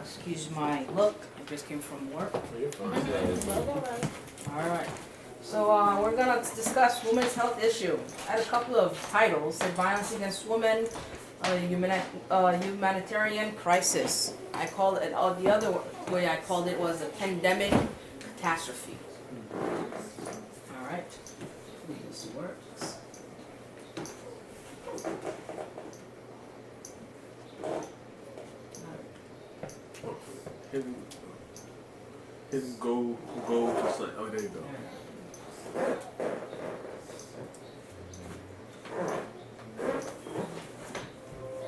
Excuse my look, I just came from work. Alright, so we're gonna discuss women's health issue. I had a couple of titles, the violence against women, humanitarian crisis. I called it, the other way I called it was a pandemic catastrophe. Alright, this works. Hidden go just like, oh, there you go.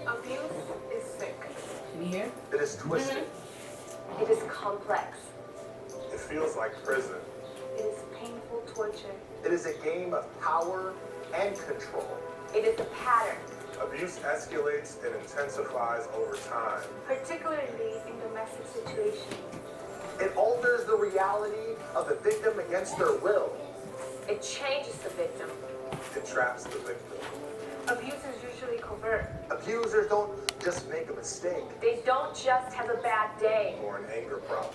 Abuse is sick. Can you hear? It is twisted. It is complex. It feels like prison. It is painful torture. It is a game of power and control. It is a pattern, Abuse escalates and intensifies over time. particularly in domestic situations. It alters the reality of the victim against their will. It changes the victim. It traps the victim. Abuse is usually covert. Abusers don't just make a mistake They don't just have a bad day. or an anger problem.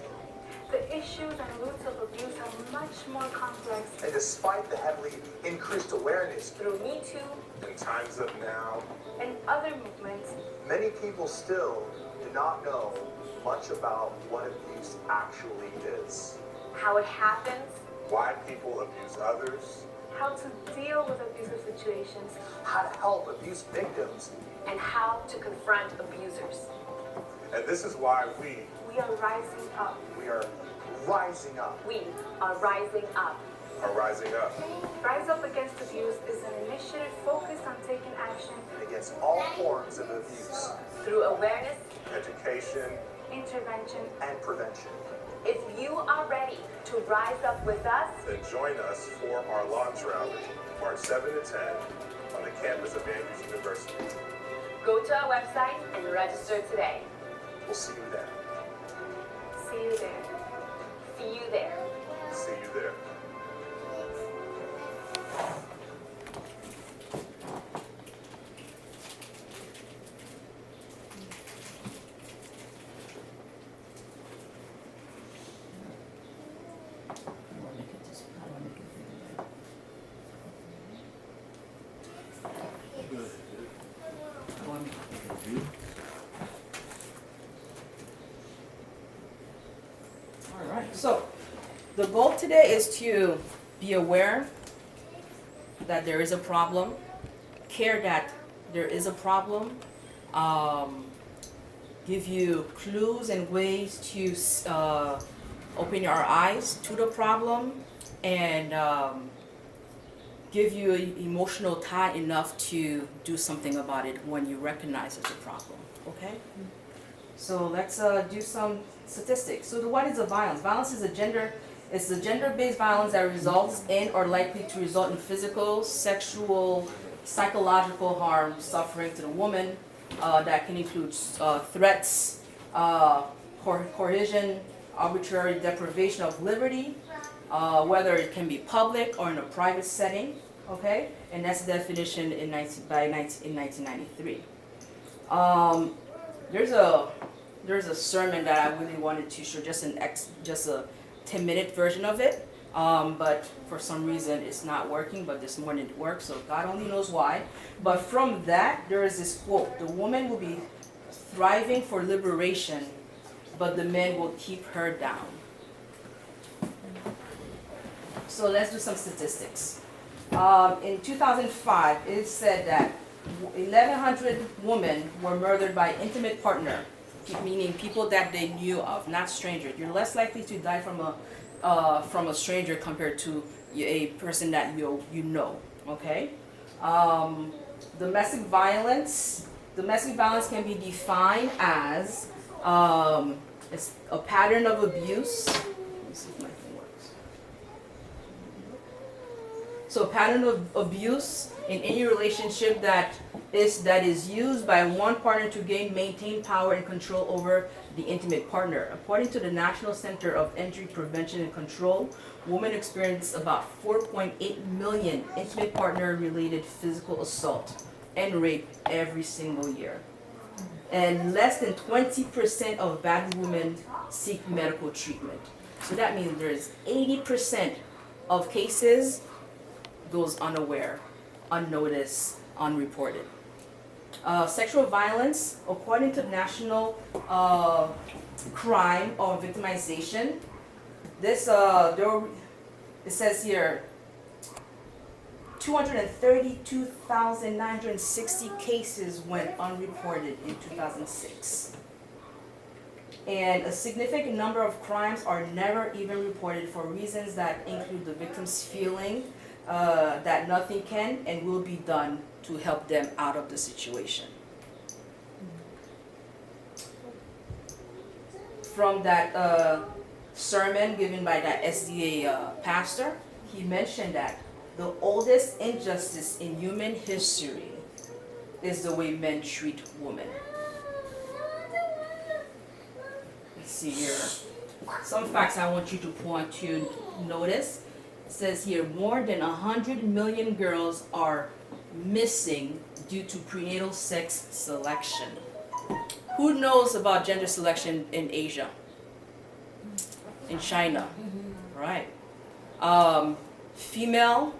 The issues and roots of abuse are much more complex. And despite the heavily increased awareness Through Me Too in times of now, and other movements, many people still do not know much about what abuse actually is, how it happens, why people abuse others, how to deal with abusive situations, how to help abuse victims. and how to confront abusers. And this is why we We are rising up. are rising up. We are rising up. Are rising up Rise Up Against Abuse is an initiative focused on taking action against all forms of abuse, through awareness, education, intervention. and prevention. If you are ready to rise up with us, Then join us for our launch rally, March 7 to 10, on the campus of Andrews University. go to our website and register today. We'll see you there. See you there. See you there. See you there. Alright, so the goal today is to be aware that there is a problem, care that there is a problem, give you clues and ways to open your eyes to the problem, and give you an emotional tie enough to do something about it when you recognize it's a problem, okay? So let's do some statistics. So what is a violence? Violence is a gender-based violence that results in or likely to result in physical, sexual, psychological harm, suffering to the woman. That can include threats, coercion, arbitrary deprivation of liberty, whether it can be public or in a private setting, okay? And that's the definition in 1993. There's a sermon that I really wanted to show, just a 10-minute version of it, but for some reason it's not working, but this morning it worked, so God only knows why. But from that, there is this quote: the woman will be thriving for liberation, but the men will keep her down. So let's do some statistics. In 2005, it said that 1,100 women were murdered by intimate partner, meaning people that they knew of, not strangers. You're less likely to die from a stranger compared to a person that you know. Okay. Domestic violence can be defined as it's a pattern of abuse. Let me see if my thing works. So a pattern of abuse in any relationship that is used by one partner to maintain power and control over the intimate partner. According to the National Center of Injury Prevention and Control, women experience about 4.8 million intimate partner-related physical assault and rape every single year. And less than 20% of battered women seek medical treatment. So that means there's 80% of cases goes unaware, unnoticed, unreported. Sexual violence, according to national crime or victimization, this it says here 232,960 cases went unreported in 2006. And a significant number of crimes are never even reported for reasons that include the victim's feeling that nothing can and will be done to help them out of the situation. From that sermon given by that SDA pastor, he mentioned that the oldest injustice in human history is the way men treat women. Let's see here. Some facts I want you to notice. It says here more than 100 million girls are missing due to prenatal sex selection. Who knows about gender selection in Asia? In China, right? Female,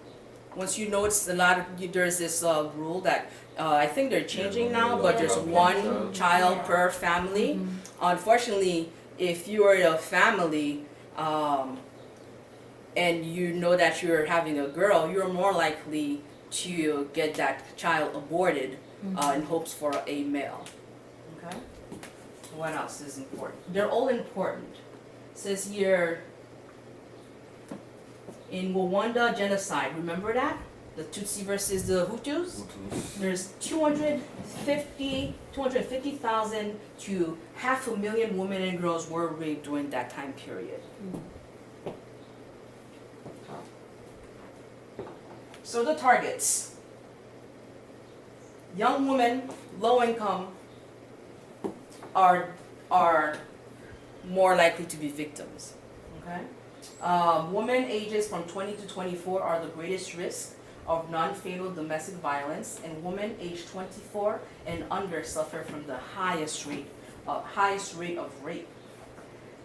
once you notice there's this rule that I think they're changing now, but there's one child per family. Unfortunately, if you are a family and you know that you're having a girl, you're more likely to get that child aborted in hopes for a male. Okay? What else is important? They're all important. It says here, in Rwanda genocide, remember that? The Tutsi versus the Hutus? There's 250,000 to 500,000 women and girls were raped during that time period. So the targets. Young women, low income, are more likely to be victims. Okay? Women ages from 20 to 24 are the greatest risk of non-fatal domestic violence, and women aged 24 and under suffer from the highest rate of rape.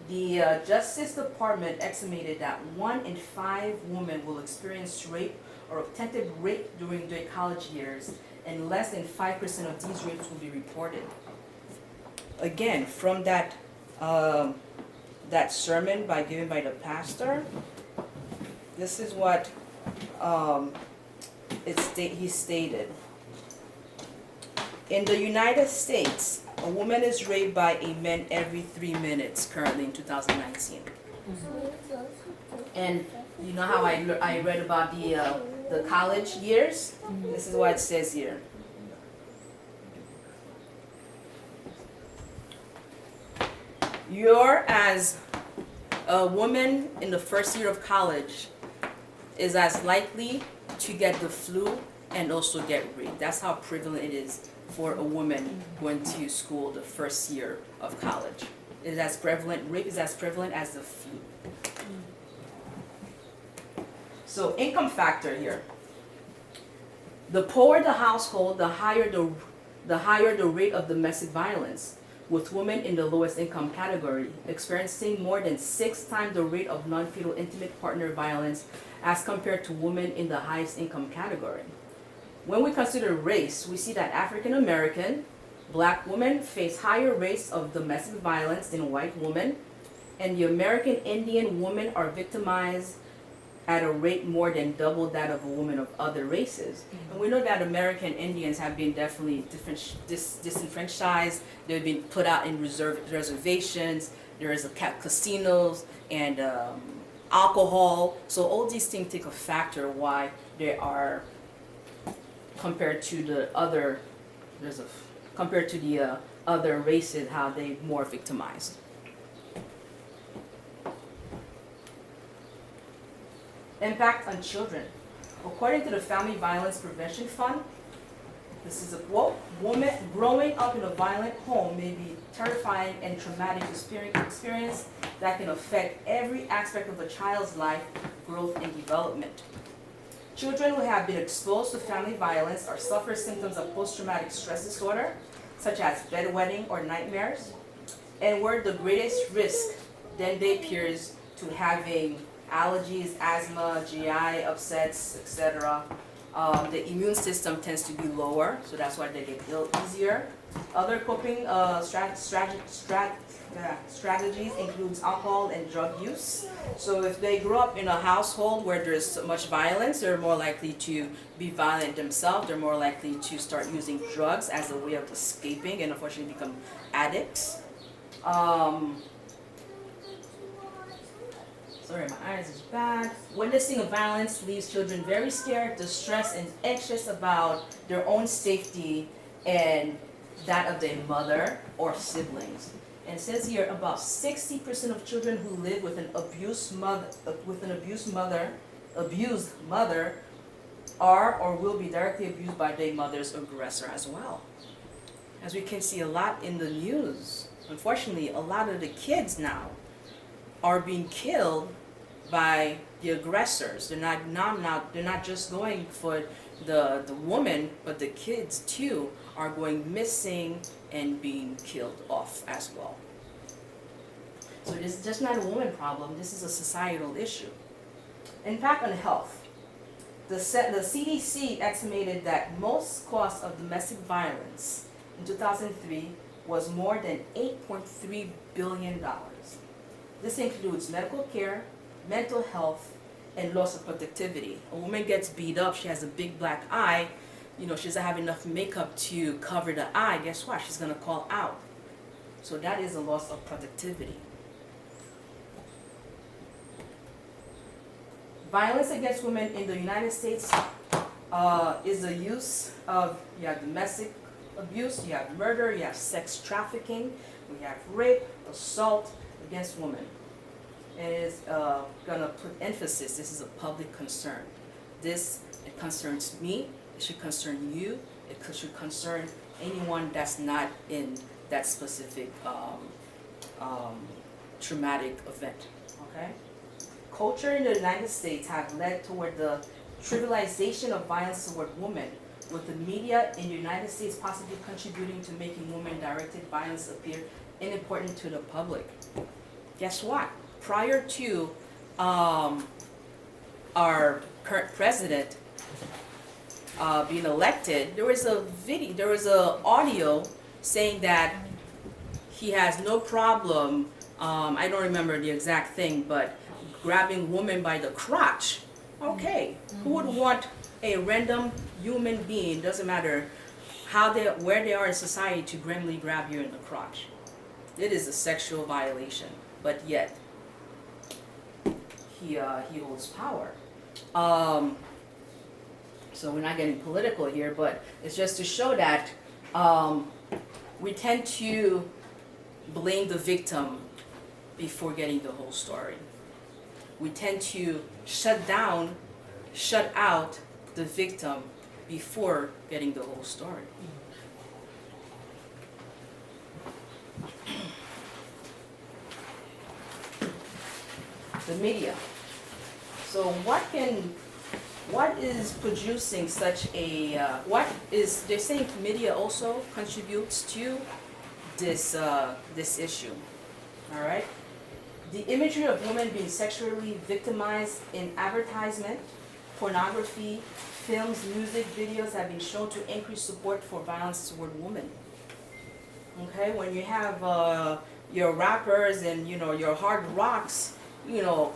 The Justice Department estimated that 1 in 5 women will experience rape or attempted rape during their college years, and less than 5% of these rapes will be reported. Again, from that sermon given by the pastor, this is what he stated. In the United States, a woman is raped by a man every 3 minutes currently in 2019. And you know how I read about the college years? This is what it says here. You're, as a woman in the first year of college, is as likely to get the flu and also get raped. That's how prevalent it is for a woman going to school the first year of college. It is as prevalent, rape is as prevalent as the flu. So income factor here. The poorer the household, the higher the rate of domestic violence, with women in the lowest income category experiencing more than 6 times the rate of non-fatal intimate partner violence as compared to women in the highest income category. When we consider race, we see that African American, Black women face higher rates of domestic violence than white women, and the American Indian women are victimized at a rate more than double that of a woman of other races. And we know that American Indians have been definitely disenfranchised. They've been put out in reservations. There is casinos and alcohol. So all these things take a factor why they are compared to the other. Compared to the other races, how they more victimized. Impact on children. According to the Family Violence Prevention Fund, this is a quote, "Women growing up in a violent home may be terrifying and traumatic experience that can affect every aspect of a child's life, growth, and development. Children who have been exposed to family violence or suffer symptoms of post-traumatic stress disorder, such as bedwetting or nightmares, and we're the greatest risk than their peers to having allergies, asthma, GI upsets, etc. The immune system tends to be lower, so that's why they get ill easier. Other coping strategies includes alcohol and drug use. So if they grow up in a household where there's so much violence, they're more likely to be violent themselves. They're more likely to start using drugs as a way of escaping and unfortunately become addicts. Sorry, my eyes is bad. Witnessing of violence leaves children very scared, distressed, and anxious about their own safety and that of their mother or siblings. And it says here about 60% of children who live with an abused mother are or will be directly abused by their mother's aggressor as well. As we can see a lot in the news, unfortunately, a lot of the kids now are being killed by the aggressors. They're not just going for the woman, but the kids too are going missing and being killed off as well. So this is just not a woman problem, this is a societal issue. Impact on health. The CDC estimated that most costs of domestic violence in 2003 was more than $8.3 billion. This includes medical care, mental health, and loss of productivity. A woman gets beat up, she has a big black eye, she doesn't have enough makeup to cover the eye, guess what? She's gonna call out. So that is a loss of productivity. Violence against women in the United States is the use of, you have domestic abuse, you have murder, you have sex trafficking, we have rape, assault against women. It is going to put emphasis, this is a public concern. It concerns me, it should concern you, it should concern anyone that's not in that specific traumatic event, okay? Culture in the United States have led toward the trivialization of violence toward women, with the media in the United States possibly contributing to making women-directed violence appear unimportant to the public. Guess what? Prior to our current president being elected, there was a audio saying that he has no problem, I don't remember the exact thing, but grabbing women by the crotch. Okay, who would want a random human being, doesn't matter where they are in society, to randomly grab you in the crotch? It is a sexual violation, but yet he holds power. So we're not getting political here, but it's just to show that we tend to blame the victim before getting the whole story. We tend to shut out the victim before getting the whole story. The media. So what is producing such a, they're saying media also contributes to this issue, all right? The imagery of women being sexually victimized in advertisement, pornography, films, music, videos have been shown to increase support for violence toward women. Okay, when you have your rappers and your hard rocks,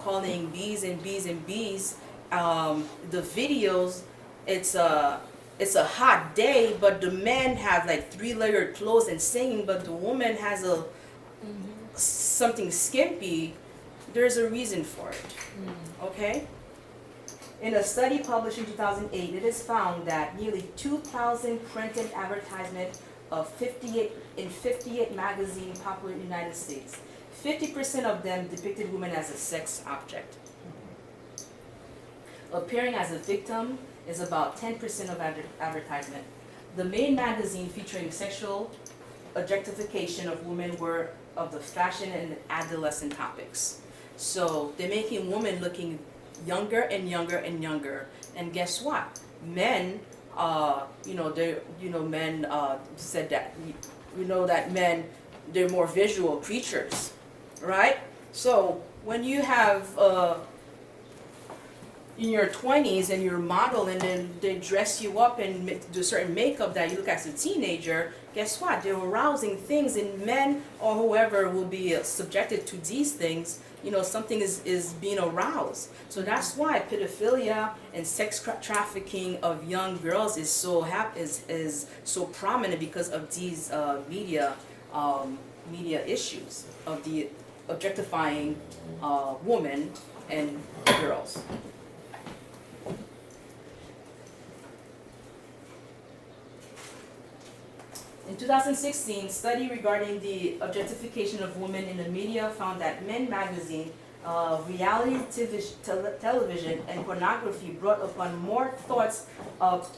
calling B's and B's and B's, the videos, it's a hot day, but the men have like 3-layered clothes and singing, but the woman has something skimpy. There's a reason for it. Okay? In a study published in 2008, it is found that nearly 2,000 printed advertisements of 58 magazines popular in the United States, 50% of them depicted women as a sex object. Appearing as a victim is about 10% of advertisement. The main magazine featuring sexual objectification of women were of the fashion and adolescent topics. So they're making women looking younger and younger and younger. And guess what? Men men said that that men, they're more visual creatures, right? So when you have in your 20s and you're a model and then they dress you up and do certain makeup that you look as a teenager, guess what? They're arousing things in men or whoever will be subjected to these things. Something is being aroused. So that's why pedophilia and sex trafficking of young girls is so is so prominent, because of these media issues of the objectifying women and girls. In 2016, study regarding the objectification of women in the media found that Men magazine, reality television, and pornography brought upon more thoughts of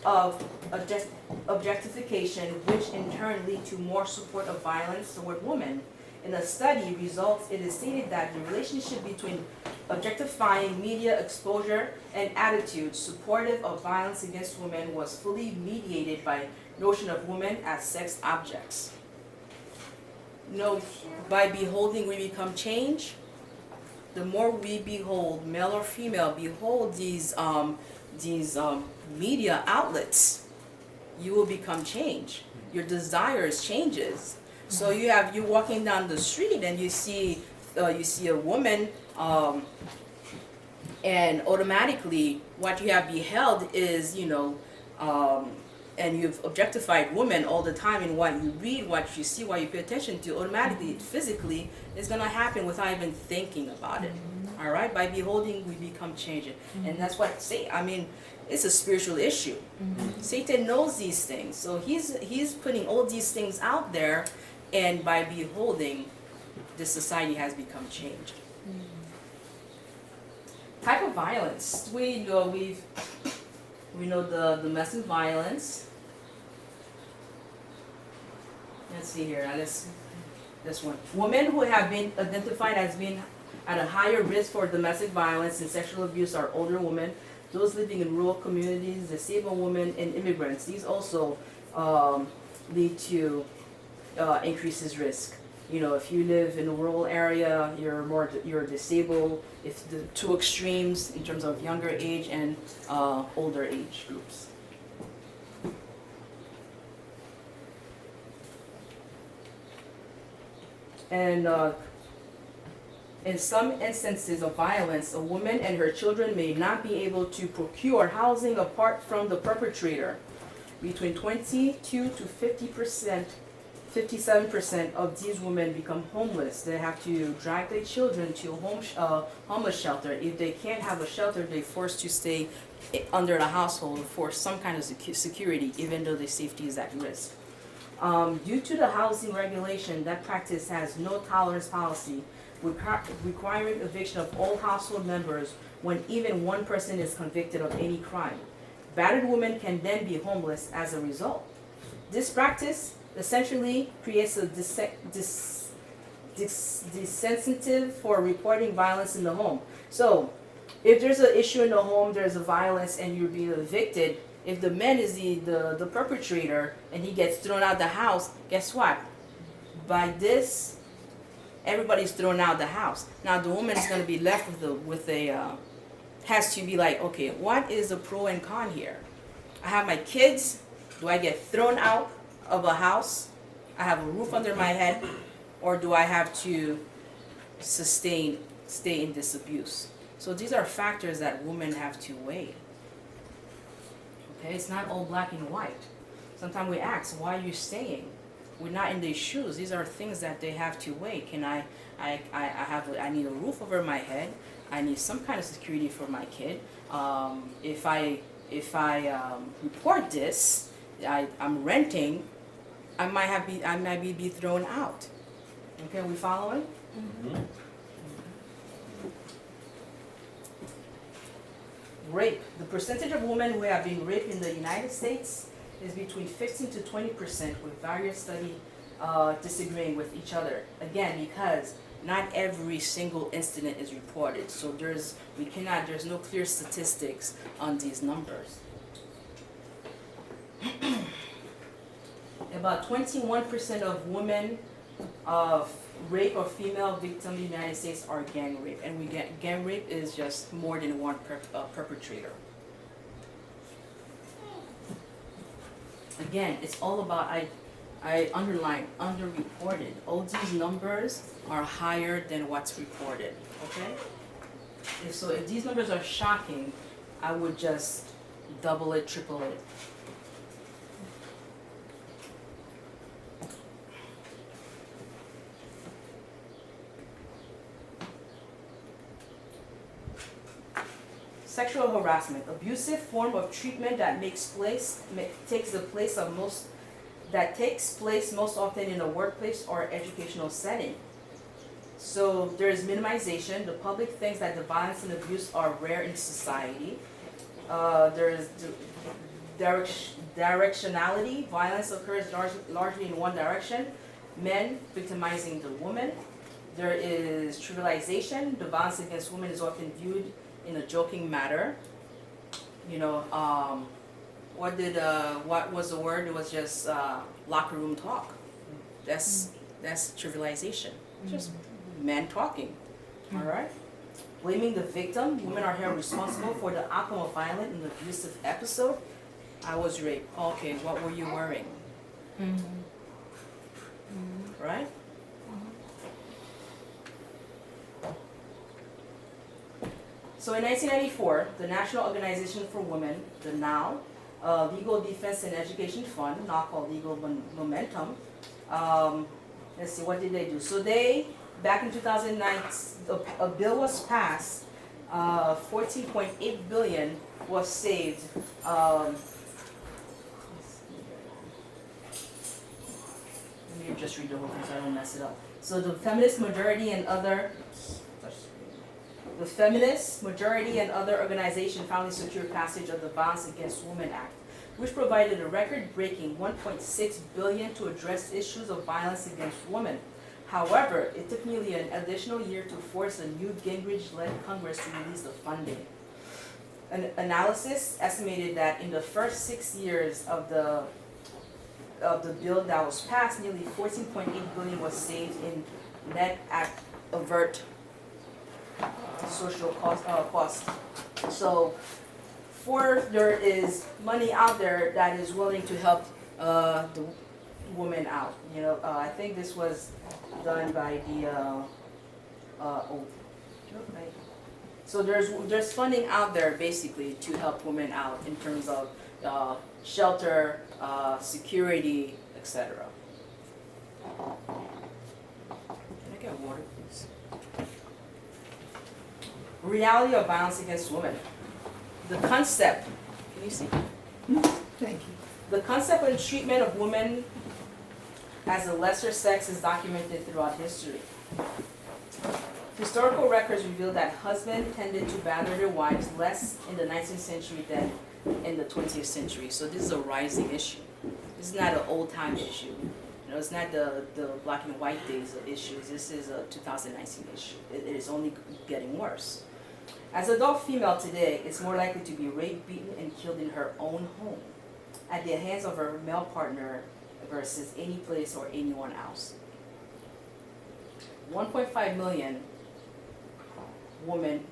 objectification, which in turn lead to more support of violence toward women. In the study results, it is stated that the relationship between objectifying media exposure and attitudes supportive of violence against women was fully mediated by notion of women as sex objects. By beholding we become change. The more we behold, male or female, behold these media outlets, you will become change. Your desires changes. So you're walking down the street and you see a woman, and automatically what you have beheld is and you've objectified women all the time in what you read, what you see, what you pay attention to. Automatically, physically, it's gonna happen without even thinking about it. All right, by beholding, we become changing, and that's what it's a spiritual issue. Satan knows these things, so he's putting all these things out there, and by beholding, the society has become changed. Type of violence. We know the domestic violence. Let's see here. This one. Women who have been identified as being at a higher risk for domestic violence and sexual abuse are older women, those living in rural communities, disabled women, and immigrants. These also lead to increases risk. If you live in a rural area, you're disabled. If the two extremes in terms of younger age and older age groups. And in some instances of violence, a woman and her children may not be able to procure housing apart from the perpetrator. Between 22 to 50%. 57% of these women become homeless. They have to drag their children to a homeless shelter. If they can't have a shelter, they're forced to stay under the household for some kind of security, even though their safety is at risk. Due to the housing regulation, that practice has no tolerance policy, requiring eviction of all household members when even one person is convicted of any crime. Battered women can then be homeless as a result. This practice essentially creates a disincentive for reporting violence in the home. So, if there's an issue in the home, there's a violence, and you're being evicted, if the man is the perpetrator and he gets thrown out the house, guess what? By this, everybody's thrown out the house. Now the woman is going to be left has to be like, okay, what is the pro and con here? I have my kids. Do I get thrown out of a house? I have a roof under my head, or do I have to stay in this abuse? So these are factors that women have to weigh. Okay, it's not all black and white. Sometimes we ask, why are you staying? We're not in their shoes. These are things that they have to weigh. Can I need a roof over my head. I need some kind of security for my kid. If I report this, I'm renting, I might be thrown out. Okay, are we following? Mm-hmm. Rape. The percentage of women who have been raped in the United States is between 15 to 20%, with various studies disagreeing with each other. Again, because not every single incident is reported, so there's no clear statistics on these numbers. about 21% of women of rape or female victims in the United States are gang rape, and gang rape is just more than one perpetrator. Again, it's all about, I underline, underreported. All these numbers are higher than what's reported, okay? If these numbers are shocking, I would just double it, triple it. Sexual harassment, abusive form of treatment that takes place most often in a workplace or educational setting. So there is minimization. The public thinks that the violence and abuse are rare in society. There is directionality. Violence occurs largely in one direction. Men victimizing the woman. There is trivialization. The violence against women is often viewed in a joking matter. You know, what was the word? It was just locker room talk. That's trivialization. Just men talking. All right. Blaming the victim. Women are held responsible for the outcome of violent and abusive episode. I was raped. Okay, what were you wearing? Right? So in 1994, the National Organization for Women, the NOW, Legal Defense and Education Fund, now called Legal Momentum, let's see, what did they do? So they, back in 2009, a bill was passed, 14.8 billion was saved. Let me just read the whole thing so I don't mess it up. So the feminist majority and other organizations finally secured passage of the Violence Against Women Act, which provided a record-breaking $1.6 billion to address issues of violence against women. However, it took nearly an additional year to force a new Gingrich-led Congress to release the funding. An analysis estimated that in the first 6 years of the bill that was passed, nearly 14.8 billion was saved in net avert social cost. So, there is money out there that is willing to help the woman out. You know, I think this was done by the so there's funding out there basically to help women out in terms of shelter, security, etc. Can I get water, please? Reality of violence against women. The concept, can you see? Thank you. The concept and treatment of women as a lesser sex is documented throughout history. Historical records reveal that husbands tended to batter their wives less in the 19th century than in the 20th century. So this is a rising issue. This is not an old-time issue. You know, it's not the black and white days of issues. This is a 2019 issue. It is only getting worse. As an adult female today, is more likely to be raped, beaten, and killed in her own home at the hands of her male partner versus any place or anyone else. 1.5 million women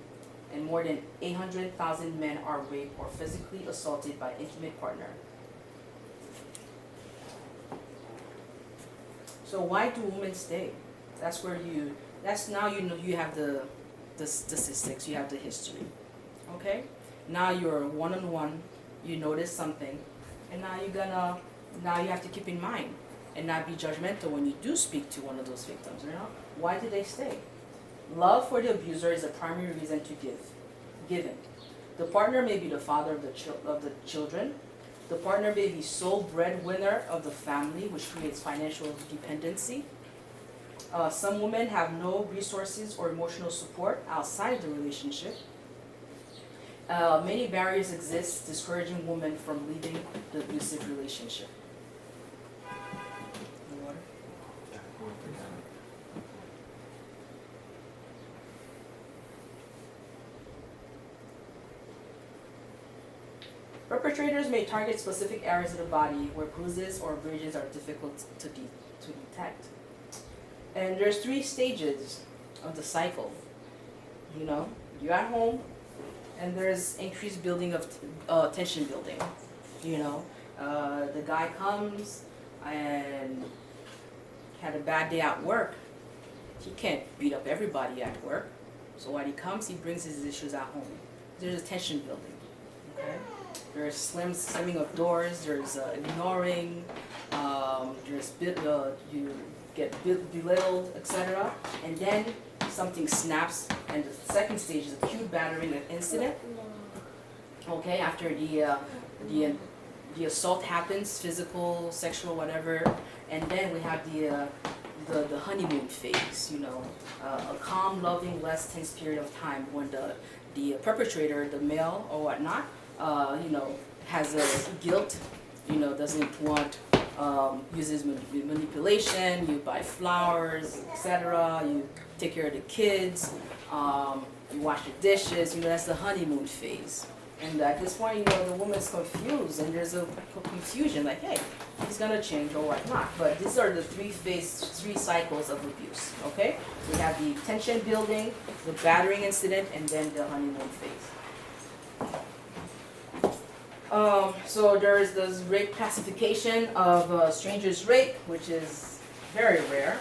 and more than 800,000 men are raped or physically assaulted by intimate partner. So why do women stay? That's now you know you have the statistics, you have the history. Okay? Now you're one-on-one, you notice something, and now you have to keep in mind and not be judgmental when you do speak to one of those victims, you know? Why did they stay? Love for the abuser is a primary reason to given. The partner may be the father of the children. The partner may be sole breadwinner of the family, which creates financial dependency. Some women have no resources or emotional support outside the relationship. Many barriers exist discouraging women from leaving the abusive relationship. Water? Perpetrators may target specific areas of the body where bruises or abrasions are difficult to detect. And there's 3 stages of the cycle. You know, you're at home, and there's increased building of tension building. You know, the guy comes and had a bad day at work. He can't beat up everybody at work. So when he comes, he brings his issues at home. There's a tension building. Okay? There's slamming of doors. There's ignoring. There's you get belittled, etc. And then something snaps, and the second stage is acute battering and incident. Okay, after the assault happens, physical, sexual, whatever, and then we have the honeymoon phase. You know, a calm, loving, less tense period of time when the perpetrator, the male or whatnot, you know, has a guilt. You know, doesn't want. Uses manipulation, you buy flowers, etc. You take care of the kids, you wash the dishes, you know, that's the honeymoon phase. And at this point, you know, the woman's confused and there's a confusion, like, hey, he's gonna change or whatnot. But these are the 3 cycles of abuse, okay? We have the tension building, the battering incident, and then the honeymoon phase. So there is this rape classification of strangers rape, which is very rare.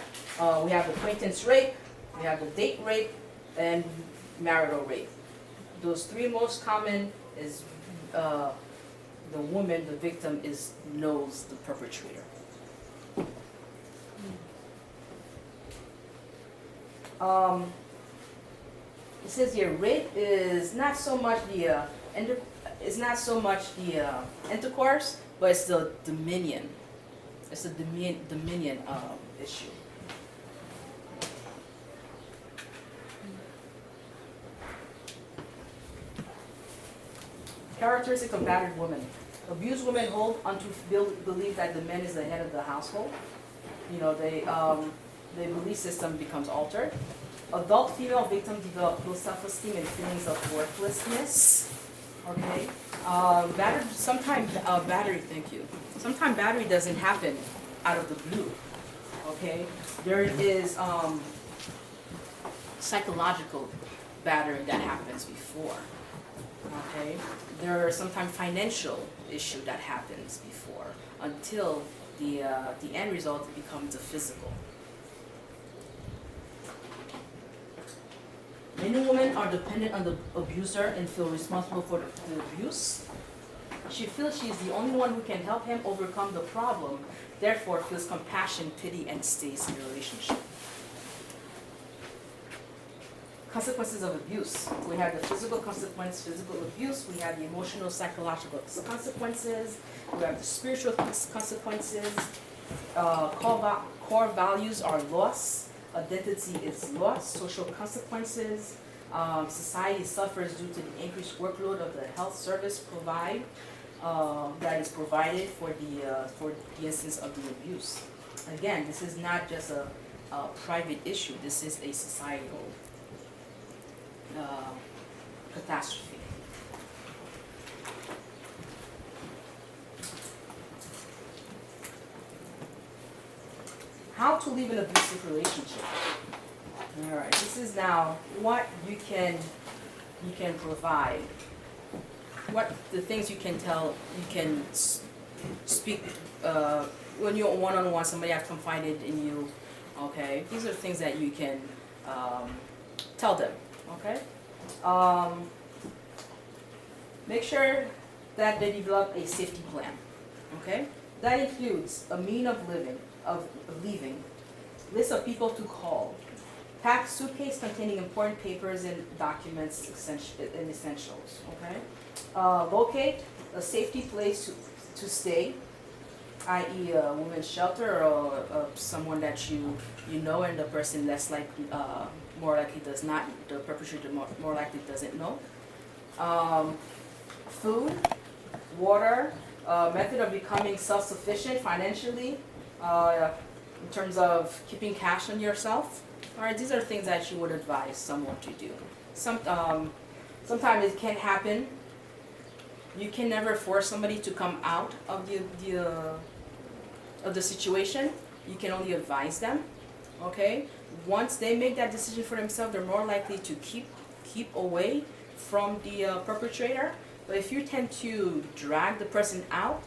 We have acquaintance rape, we have the date rape, and marital rape. Those 3 most common is the woman, the victim, knows the perpetrator. It says here, rape is not so much the intercourse, but it's the dominion. It's a dominion issue. Characteristics of battered women. Abused women hold onto belief that the man is the head of the household. You know, their belief system becomes altered. Adult female victims develop low self-esteem and feelings of worthlessness. Okay. Sometimes battery doesn't happen out of the blue. Okay. There is psychological battery that happens before. Okay. There are sometimes financial issue that happens before until the end result becomes a physical. Many women are dependent on the abuser and feel responsible for the abuse. She feels she is the only one who can help him overcome the problem, therefore feels compassion, pity, and stays in the relationship. Consequences of abuse. We have the physical consequence, physical abuse. We have the emotional, psychological consequences. We have the spiritual consequences. Core values are lost. Identity is lost. Social consequences. Society suffers due to the increased workload of the health service that is provided for the instance of the abuse. Again, this is not just a private issue. This is a societal catastrophe. How to leave an abusive relationship. All right, this is now what you can provide. What the things you can tell, you can speak when you're one-on-one. Somebody has confided in you. Okay, these are things that you can tell them. Okay, make sure that they develop a safety plan. Okay, that includes a mean of leaving, list of people to call, pack suitcase containing important papers and documents and essentials. Okay, locate a safety place to stay, i.e. a women's shelter or someone that you know and the person less likely, more likely does not, the perpetrator more likely doesn't know. Food, water, method of becoming self-sufficient financially, in terms of keeping cash on yourself. All right, these are things that you would advise someone to do. Sometimes it can happen You can never force somebody to come out of the situation. You can only advise them, okay? Once they make that decision for themselves, they're more likely to keep away from the perpetrator. But if you tend to drag the person out,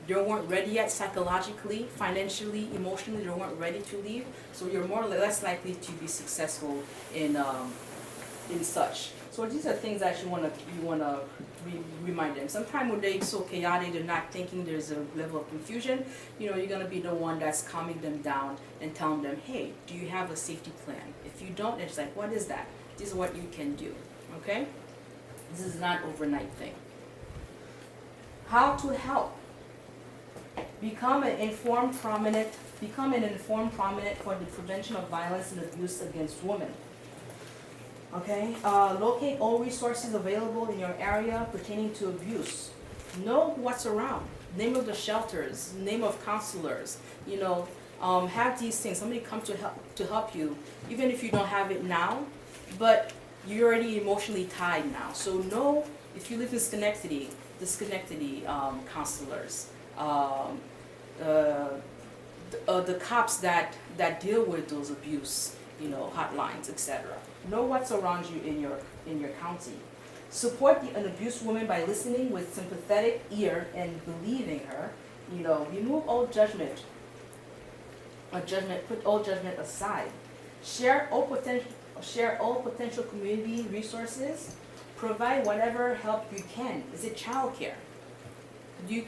they weren't ready yet psychologically, financially, emotionally, they weren't ready to leave, so you're less likely to be successful in such. So these are things that you wanna remind them. Sometimes when they're so chaotic, they're not thinking, there's a level of confusion, you're gonna be the one that's calming them down and telling them, hey, do you have a safety plan? If you don't, it's like, what is that? This is what you can do, okay? This is not an overnight thing. How to help? Become an informed prominent for the prevention of violence and abuse against women. Okay, locate all resources available in your area pertaining to abuse. Know what's around. Name of the shelters, name of counselors. Have these things. Somebody come to help you, even if you don't have it now, but you're already emotionally tied now. So know if you live in Schenectady, the Schenectady counselors, the cops that deal with those abuse, hotlines, etc. Know what's around you in your county. Support an abused woman by listening with sympathetic ear and believing her. Remove all judgment. Put all judgment aside. Share all potential community resources. Provide whatever help you can. Is it childcare?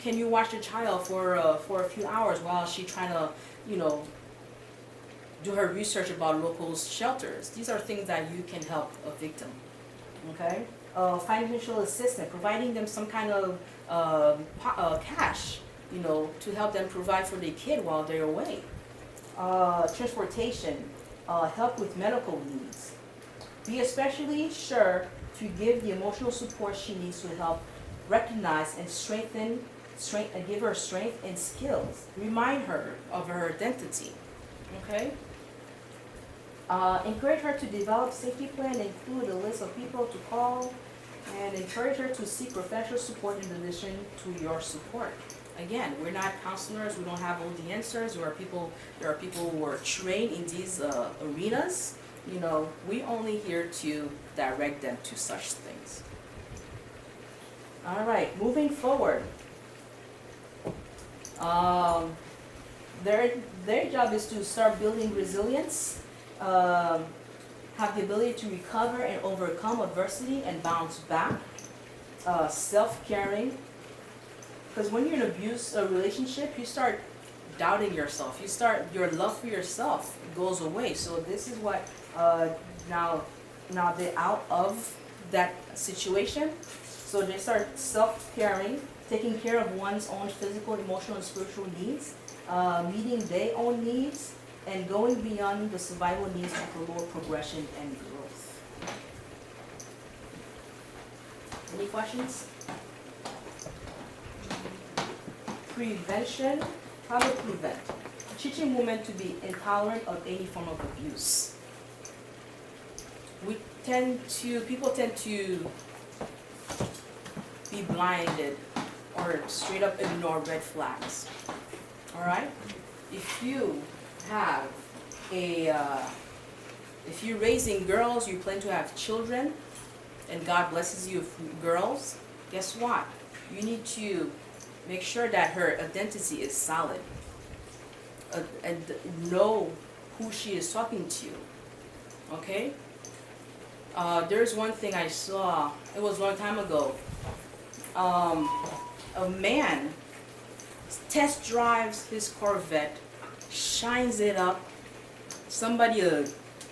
Can you watch the child for a few hours while she's trying to, do her research about local shelters? These are things that you can help a victim, okay? Financial assistance, providing them some kind of cash, to help them provide for their kid while they're away. Transportation, help with medical needs. Be especially sure to give the emotional support she needs to help recognize and give her strength and skills. Remind her of her identity, okay? Encourage her to develop safety plan, include a list of people to call, and encourage her to seek professional support in addition to your support. Again, we're not counselors, we don't have all the answers. There are people who are trained in these arenas. We only here to direct them to such things. All right, moving forward. Their job is to start building resilience, have the ability to recover and overcome adversity and bounce back, self-caring. Because when you're in an abuse relationship, you start doubting yourself. Your love for yourself goes away. So this is what, now they're out of that situation. So they start self-caring, taking care of one's own physical, emotional, and spiritual needs, meeting their own needs, and going beyond the survival needs to promote progression and growth. Any questions? Prevention. How to prevent? Teaching women to be intolerant of any form of abuse. People tend to be blinded or straight up ignore red flags. All right? If you're raising girls, you plan to have children, and God blesses you with girls, guess what? You need to make sure that her identity is solid and know who she is talking to, okay? There's one thing I saw, it was a long time ago. A man test drives his Corvette, shines it up. Somebody, a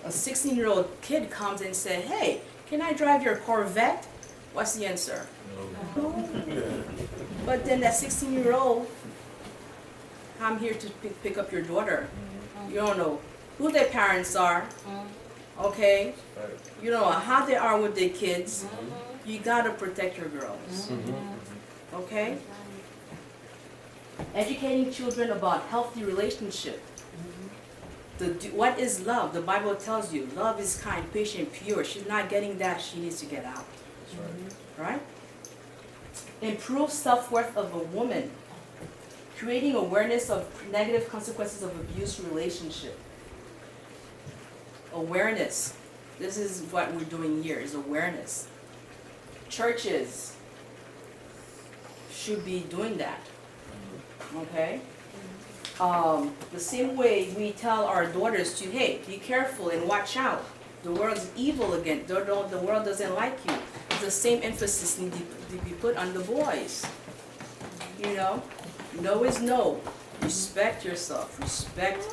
16-year-old kid comes and said, hey, can I drive your Corvette? What's the answer? No. But then that 16-year-old, I'm here to pick up your daughter. You don't know who their parents are, okay? You don't know how they are with their kids. You gotta protect your girls, okay? Educating children about healthy relationship. What is love? The Bible tells you love is kind, patient, pure. She's not getting that. She needs to get out. That's right. Right? improve self-worth of a woman, creating awareness of negative consequences of abuse relationship. Awareness. This is what we're doing here, is awareness. Churches should be doing that, okay? The same way we tell our daughters to, hey, be careful and watch out. The world's evil again. The world doesn't like you. The same emphasis needs to be put on the boys. You know, no is no. Respect yourself. Respect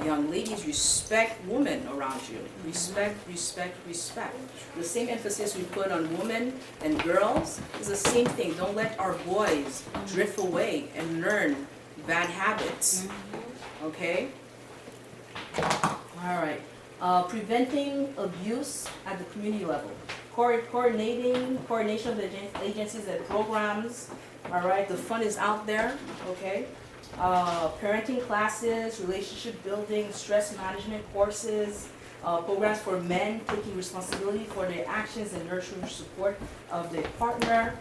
young ladies. Respect women around you. Respect, respect, respect. The same emphasis we put on women and girls is the same thing. Don't let our boys drift away and learn bad habits. Okay? All right. Preventing abuse at the community level. Coordination of the agencies and programs. All right, the fund is out there. Okay. Parenting classes, relationship building, stress management courses, programs for men taking responsibility for their actions and nurturing support of their partner.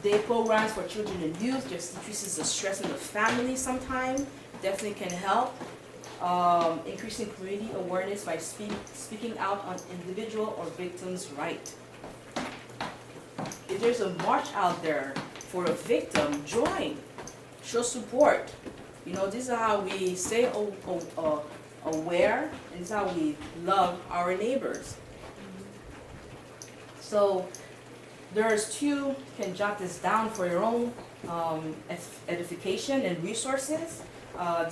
Day programs for children and youth just decreases the stress in the family sometimes. Definitely can help. Increasing community awareness by speaking out on individual or victim's right. If there's a march out there for a victim, join. Show support. You know, this is how we stay aware, and this is how we love our neighbors. So there's two, you can jot this down for your own edification and resources.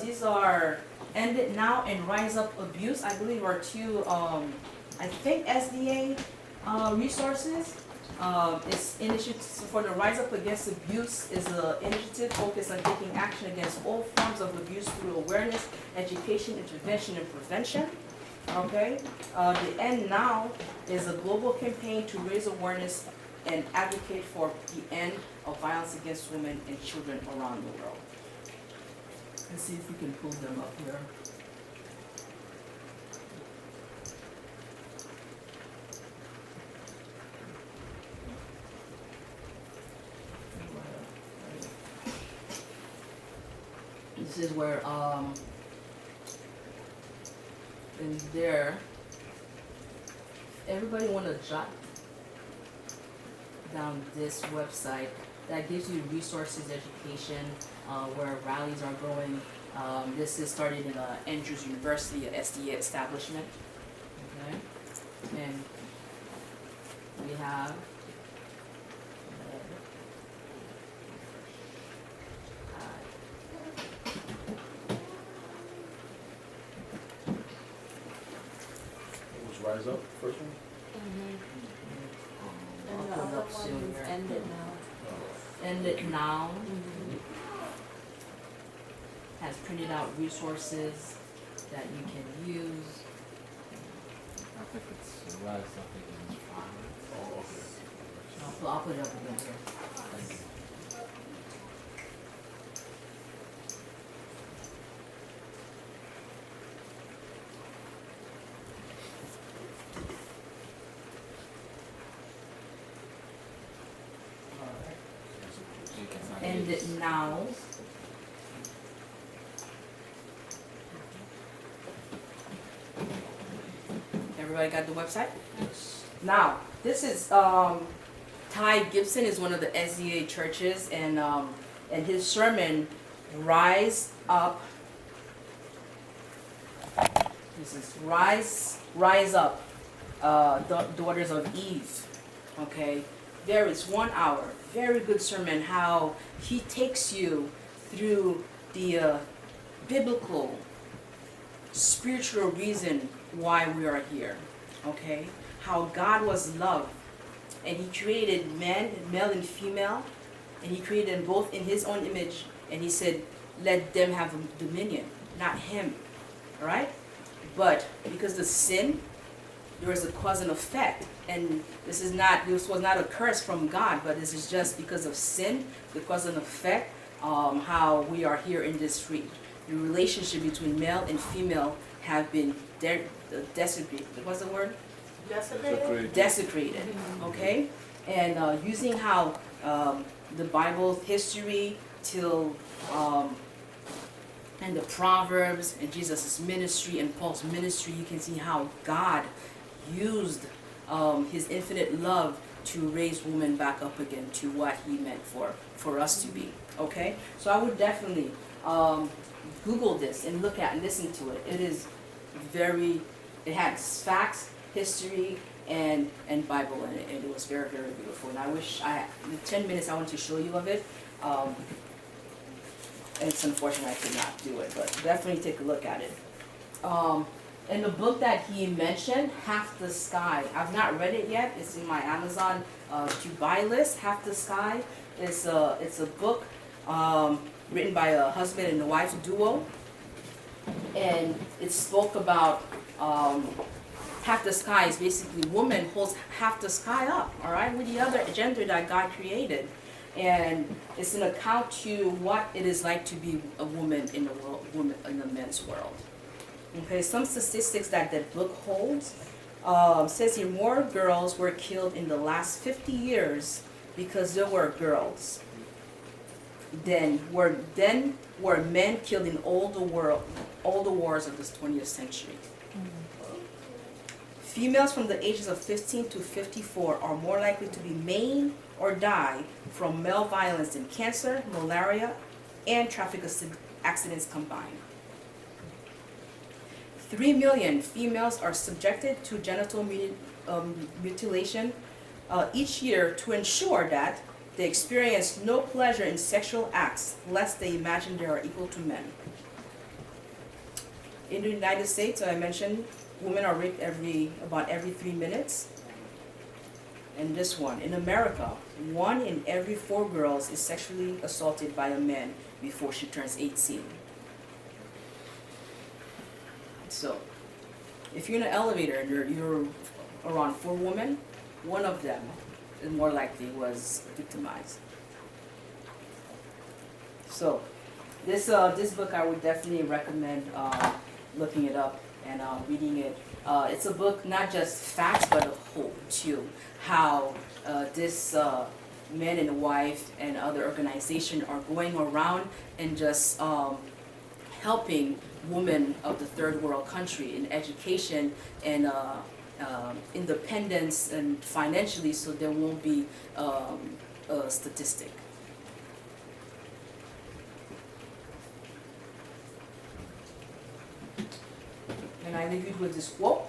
These are End It Now and Rise Up Abuse, I believe are two, I think SDA resources. It's initiatives for the Rise Up Against Abuse is an initiative focused on taking action against all forms of abuse through awareness, education, intervention, and prevention. Okay, the End Now is a global campaign to raise awareness and advocate for the end of violence against women and children around the world. Let's see if we can pull them up here. This is where, in there, everybody want to jot down this website that gives you resources, education, where rallies are going. This is started in Andrews University, an SDA establishment. Okay, and we have Rise Up, first one? I'll And the put it other up soon one here. is End It Now. End It Now has printed out resources that you can use. I think it's Rise Up Against Violence. Oh, okay. I'll put it up again here. Thank you. You can find End It Now. Everybody got the website? Yes. Now, this is Ty Gibson is one of the SDA churches, and his sermon, Rise Up. This is Rise Up, Daughters of Eve. Okay, there is 1 hour, very good sermon. How he takes you through the biblical, spiritual reason why we are here. Okay, how God was love, and He created man, male and female, and He created them both in His own image, and He said, let them have dominion, not him. All right, but because of sin, there is a cause and effect, and this was not a curse from God, but this is just because of sin, the cause and effect. How we are here in this street. The relationship between male and female have been desecrated. What's the word? Desecrated? Desecrated. Okay, and using how the Bible history till and the Proverbs and Jesus' ministry and Paul's ministry, you can see how God used his infinite love to raise women back up again to what he meant for us to be. Okay? So I would definitely Google this and look at and listen to it. It is it has facts, history, and Bible in it, and it was very, very beautiful. And I wish the 10 minutes I wanted to show you of it, it's unfortunate I could not do it, but definitely take a look at it. In the book that he mentioned, Half the Sky, I've not read it yet. It's in my Amazon to buy list. Half the Sky is it's a book written by a husband and a wife duo, and it spoke about half the sky is basically woman holds half the sky up, all right, with the other gender that God created. And it's an account to what it is like to be a woman in the world, woman in the men's world. Okay, some statistics that book holds says here more girls were killed in the last 50 years because there were girls than were men killed in all the wars of this 20th century. Females from the ages of 15 to 54 are more likely to be maimed or die from male violence than cancer, malaria, and traffic accidents combined. 3 million females are subjected to genital mutilation each year to ensure that they experience no pleasure in sexual acts lest they imagine they are equal to men. In the United States, I mentioned, women are raped about every 3 minutes. And this one, in America, 1 in every 4 girls is sexually assaulted by a man before she turns 18. So, if you're in an elevator and you're around 4 women, 1 of them is more likely was victimized. So, this book I would definitely recommend looking it up and reading it. It's a book not just facts but of hope too. How this man and wife and other organization are going around and just helping women of the third world country in education and independence and financially, so there won't be a statistic. And I leave you with this quote: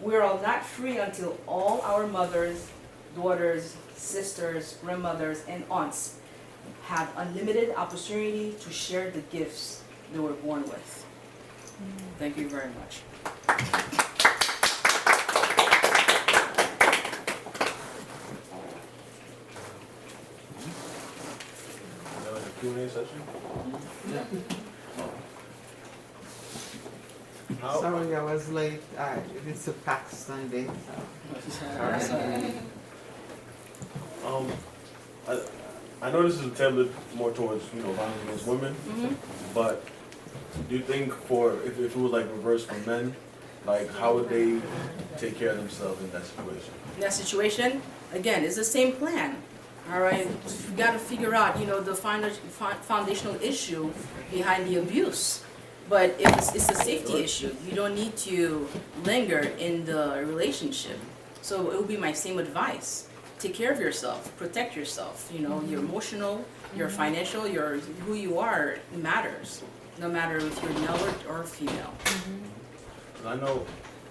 "We are not free until all our mothers, daughters, sisters, grandmothers, and aunts have unlimited opportunity to share the gifts they were born with." Thank you very much. Q&A session? Yeah. Sorry I was late. It's a packed Sunday. So. I know this is tailored more towards, violence against women, but do you think if it was like reversed for men, like how would they take care of themselves in that situation? In that situation, again, it's the same plan. All right, you got to figure out, the foundational issue behind the abuse. But if it's a safety issue, you don't need to linger in the relationship. So it would be my same advice. Take care of yourself, protect yourself. Your emotional, your financial, who you are matters, no matter if you're male or female. I know,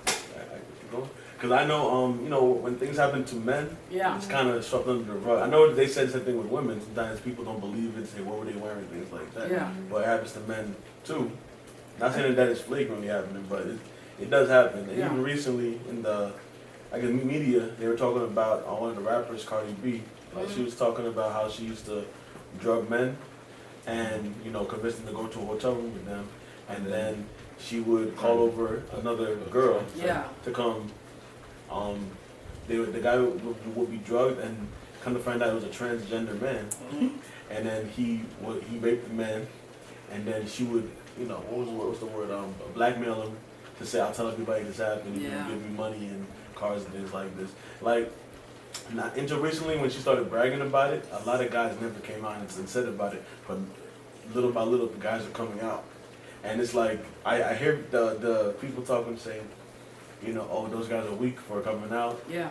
because I know, when things happen to men, it's kind of swept under the rug. I know they said the same thing with women. Sometimes people don't believe it, say, what were they wearing, things like that. Yeah. But it happens to men too. Not saying that it's flagrantly happening, but it does happen. And even recently in the, media, they were talking about one of the rappers, Cardi B. She was talking about how she used to drug men and, convince them to go to a hotel room with them. And then she would call over another girl to come. The guy would be drugged and come to find out it was a transgender man. And then he raped the man, and then she would, what's the word, blackmail him to say, I'll tell everybody this happened, give me money and cars and things like this. Like, not until recently when she started bragging about it, a lot of guys never came out and said about it, but little by little the guys are coming out. And it's like, I hear the people talking saying, you know, oh, those guys are weak for coming out. Yeah.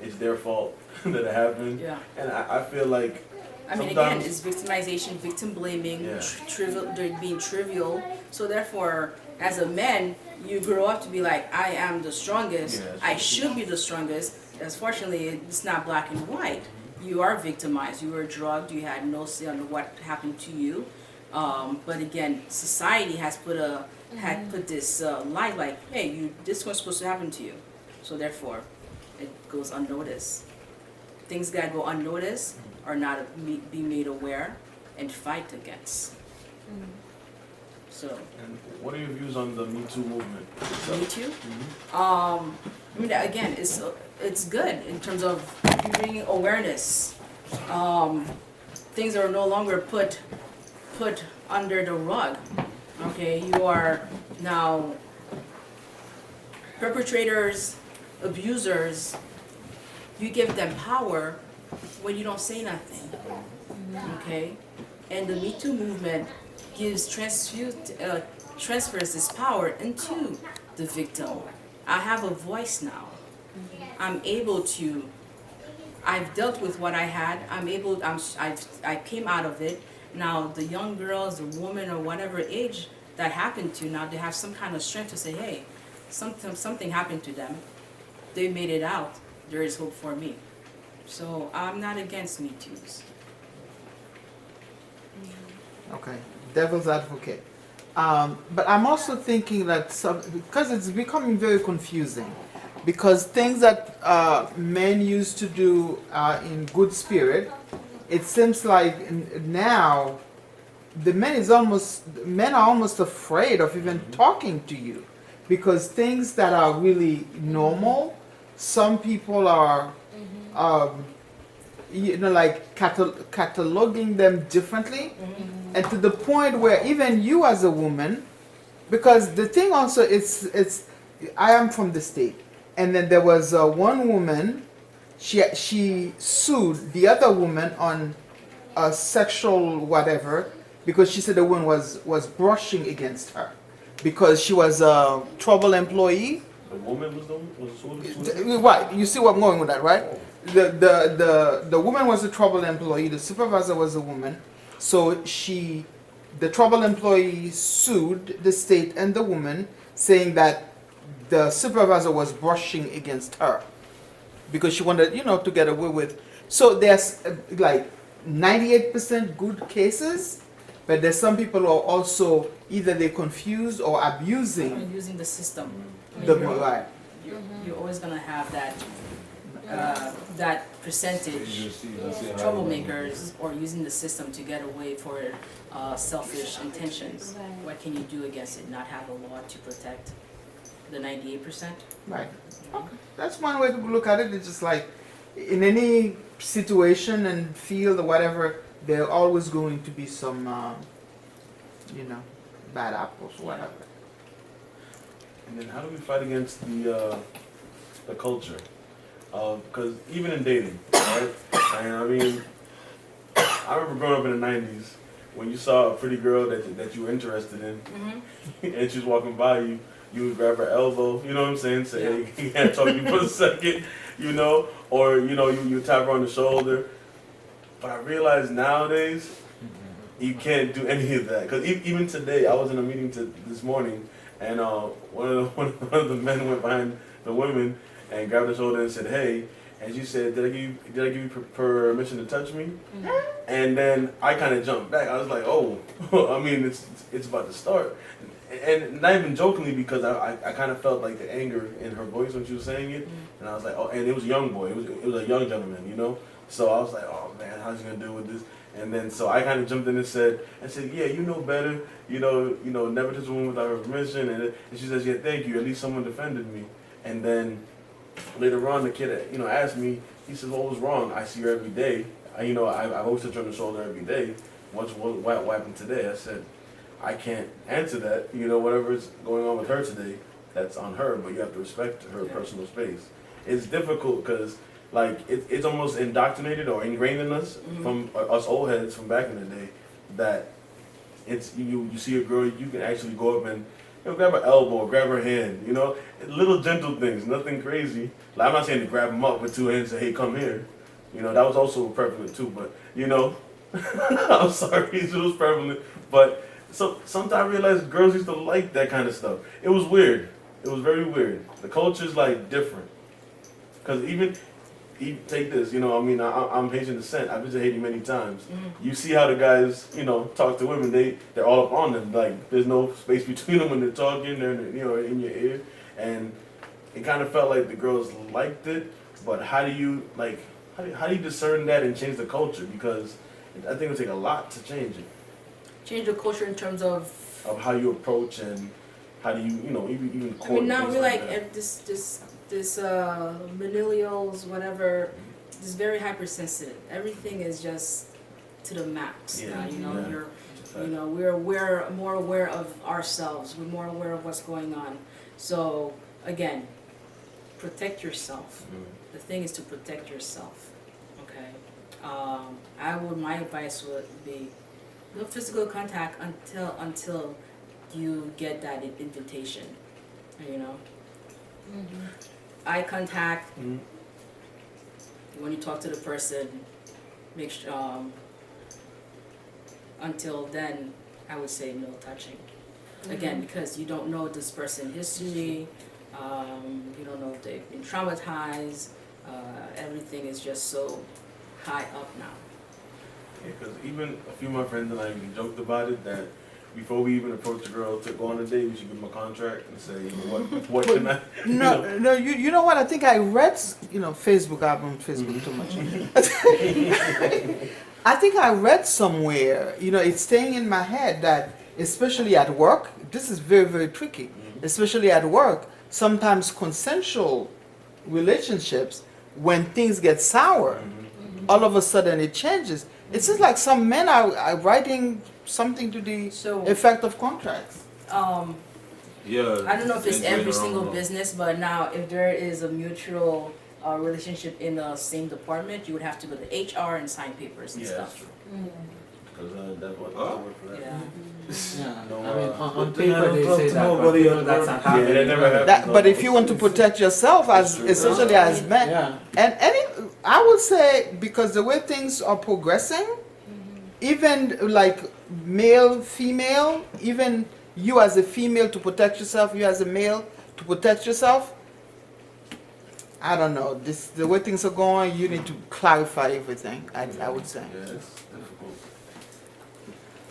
It's their fault that it happened. Yeah. And I feel like I mean, again, it's victimization, victim blaming, Yeah. trivial, they're being trivial. So therefore, as a man, you grow up to be like, I am the strongest. Yeah, I should be the strongest. As fortunately, it's not black and white. You are victimized. You were drugged. You had no say on what happened to you. But again, society has put this lie like, hey, this was supposed to happen to you. So therefore, it goes unnoticed. Things that go unnoticed are not be made aware and fight against. So, And what are your views on the Me Too movement? Me too. Mhm. I mean, again, it's good in terms of bringing awareness. Things are no longer put under the rug. Okay, you are now perpetrators, abusers. You give them power when you don't say nothing. Okay, and the Me Too movement transfers this power into the victim. I have a voice now. I'm able to. I've dealt with what I had. I came out of it. Now the young girls, the woman, or whatever age that happened to, now they have some kind of strength to say, hey, something happened to them. They made it out. There is hope for me. So I'm not against Me Too's. Okay, devil's advocate. But I'm also thinking that because it's becoming very confusing, because things that men used to do in good spirit, it seems like now the men are almost afraid of even talking to you, because things that are really normal, some people are like cataloging them differently, and to the point where even you as a woman, because the thing also it's I am from the state, and then there was one woman, she sued the other woman on a sexual whatever, because she said the woman was brushing against her because she was a trouble employee. The woman was Right, you see where I'm going with that, right? The woman was a trouble employee, the supervisor was a woman. So the trouble employee sued the state and the woman, saying that the supervisor was brushing against her because she wanted, to get away with. So there's like 98% good cases, but there's some people who are also either they confused or abusing Using the system. I mean, the you're- right. You're always gonna have that percentage troublemakers or using the system to get away for selfish intentions. Right. What can you do against it? Not have a law to protect the 98%? Right. Okay. That's one way to look at it. It's just like in any situation and field or whatever, there are always going to be some, bad apples or whatever. And then how do we fight against the culture? Because even in dating, right? And I mean, I remember growing up in the 90s when you saw a pretty girl that you were interested in, and she was walking by you, you would grab her elbow, you know what I'm saying? Say, hey, can't talk to you for a second, or you tap her on the shoulder. But I realize nowadays you can't do any of that. Because even today, I was in a meeting this morning, and one of the men went behind the women and grabbed her shoulder and said, "Hey," and she said, "Did I give you permission to touch me?" And then I kind of jumped back. I was like, "Oh, I mean, it's about to start." And not even jokingly, because I kind of felt like the anger in her voice when she was saying it, and I was like, oh, and it was a young boy, it was a young gentleman, So I was like, oh man, how's he gonna deal with this? And then so I kind of jumped in and said, yeah, you know better, never touch a woman without her permission. And she says, yeah, thank you. At least someone defended me. And then later on, the kid, asked me, he said, what was wrong? I see her every day. I always touch her on the shoulder every day. What happened today? I said, I can't answer that. Whatever's going on with her today, that's on her, but you have to respect her personal space. It's difficult because like it's almost indoctrinated or ingrained in us from us old heads from back in the day that it's you see a girl, you can actually go up and grab her elbow, or grab her hand, little gentle things, nothing crazy. Like, I'm not saying to grab them up with two hands and say, hey, come here. That was also prevalent too, but I'm sorry, it was prevalent. But so sometimes I realized girls used to like that kind of stuff. It was weird. It was very weird. The culture's like different. Cause even take this, I'm Haitian descent. I've been to Haiti many times. You see how the guys, talk to women. They're all up on them. Like there's no space between them when they're talking. They're in your ear, and it kind of felt like the girls liked it. But how do you discern that and change the culture? Because I think it would take a lot to change it. Change the culture in terms of How you approach and how do you even I court mean, now things we're like like that. this millennials, whatever, just very hypersensitive. Everything is just to the max. Yeah, Now, yeah. you're, It's a fact. we're more aware of ourselves. We're more aware of what's going on. So again, protect yourself. The thing is to protect yourself. Okay. My advice would be no physical contact until you get that invitation. Eye contact when you talk to the person. Make sure. Until then, I would say no touching. Again, because you don't know this person's history. You don't know if they've been traumatized. Everything is just so high up now. Yeah, because even a few of my friends and I even joked about it that before we even approach a girl to go on a date, we should give them a contract and say, what can I? No, you know what? I think I read, Facebook. I'm on Facebook too much. I think I read somewhere, it's staying in my head that, especially at work, this is very, very tricky. Especially at work, sometimes consensual relationships, when things get sour, all of a sudden it changes. It's just like some men are writing something to the So, effect of contracts. Yeah. I don't know if it's going every around single the- business, but now if there is a mutual relationship in the same department, you would have to go to HR and sign papers and Yeah, that's stuff. true. Because that's what Huh? work for that. Yeah. Yeah. No, I mean, on good thing I paper don't they talk say to that, but nobody you know at that's work. not Yeah, happening. that never happens. But if you want to protect yourself, as true. essentially as men, Yeah. and I would say, because the way things are progressing, even like male, female, even you as a female to protect yourself, you as a male to protect yourself, I don't know. The way things are going, you need to clarify everything. I would say. Yeah, it's difficult.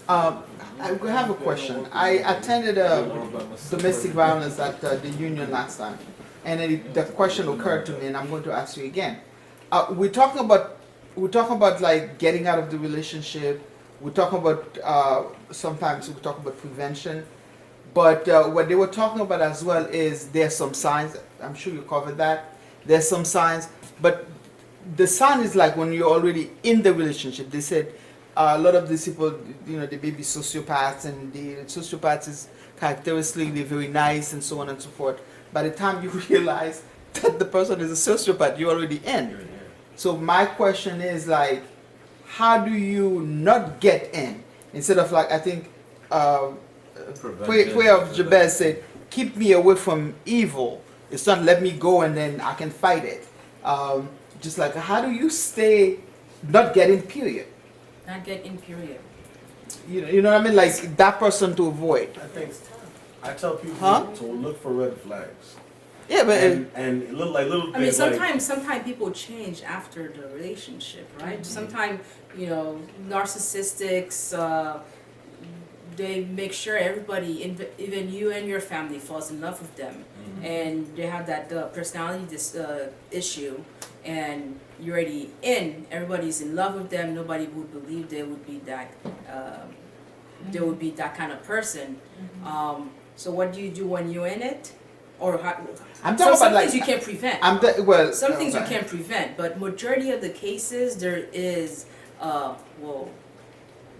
I have a question. I attended a domestic violence at the union last time, and the question occurred to me, and I'm going to ask you again. We're talking about like getting out of the relationship. We're talking about sometimes we talk about prevention, but what they were talking about as well is there's some signs. I'm sure you covered that. There's some signs, but the sign is like when you're already in the relationship. They said a lot of these people, they may be sociopaths, and the sociopaths is characteristically they're very nice and so on and so forth. By the time you realize that the person is a sociopath, you're already in. So my question is like, how do you not get in? Instead of like, I think Prayer of Jabez said, keep me away from evil. It's not let me go and then I can fight it. Just like, how do you stay not getting period? Not get in period. You know what I mean? Like that person to avoid. I think I tell people Huh? to look for red flags. Yeah, but And it look like little I mean, things like sometimes people change after the relationship, right? Sometimes, narcissistics, they make sure everybody, even you and your family, falls in love with them. And they have that personality issue, and you're already in, everybody's in love with them, nobody would believe they would be that, kind of person. So what do you do when you're in it? Or how, I'm so talking some about like things you can't prevent. well, Some things you okay. can't prevent, but majority of the cases there is, whoa,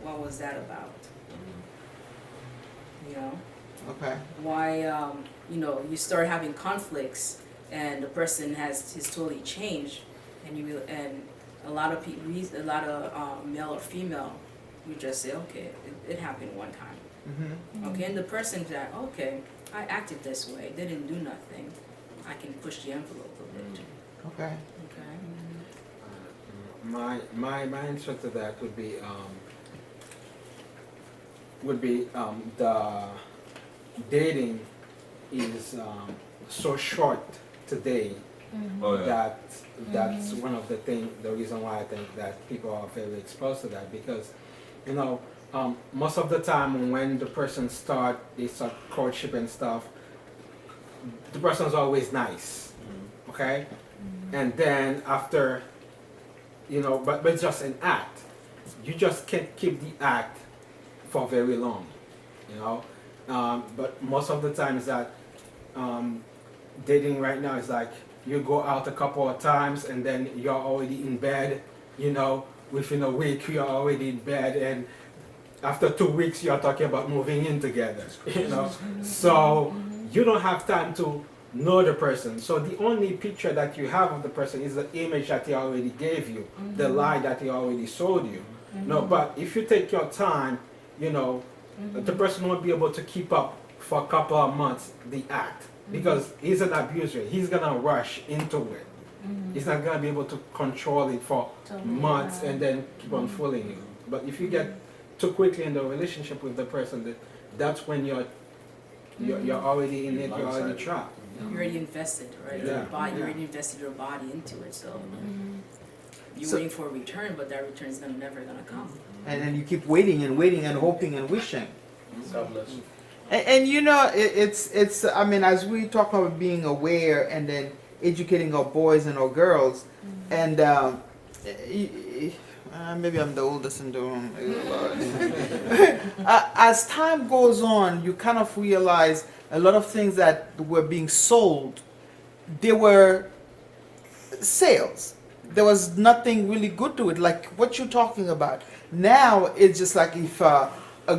what was that about? Okay. Why, you start having conflicts and the person has totally changed and a lot of people, male or female, we just say, okay, it happened one time. Mm-hmm. Okay, and the person's that, okay, I acted this way, they didn't do nothing. I can push the envelope a bit. Okay. Okay. My answer to that would be the dating is so short today that that's one of the reason why I think that people are very exposed to that, because most of the time when the person they start courtship and stuff, the person's always nice, okay, and then after, but it's just an act. You just can't keep the act for very long, but most of the time is that dating right now is like you go out a couple of times and then you're already in bed, within a week you're already in bed, and after 2 weeks you're talking about moving in together, so you don't have time to know the person. So the only picture that you have of the person is the image that he already gave you, the lie that he already sold you. No, but if you take your time, the person won't be able to keep up for a couple of months the act, because he's an abuser. He's gonna rush into it. He's not gonna be able to control it for months and then keep on fooling you. But if you get too quickly in the relationship with the person, that's when you're already in it. You're already trapped. You're already invested, right? Yeah. Your body, you already invested your body into it, so you're waiting for a return, but that return is never gonna come. And then you keep waiting and waiting and hoping and wishing. God bless you. And it's I mean, as we talk about being aware and then educating our boys and our girls, and maybe I'm the oldest in the room. As time goes on, you kind of realize a lot of things that were being sold, they were sales. There was nothing really good to it, like what you're talking about. Now it's just like if a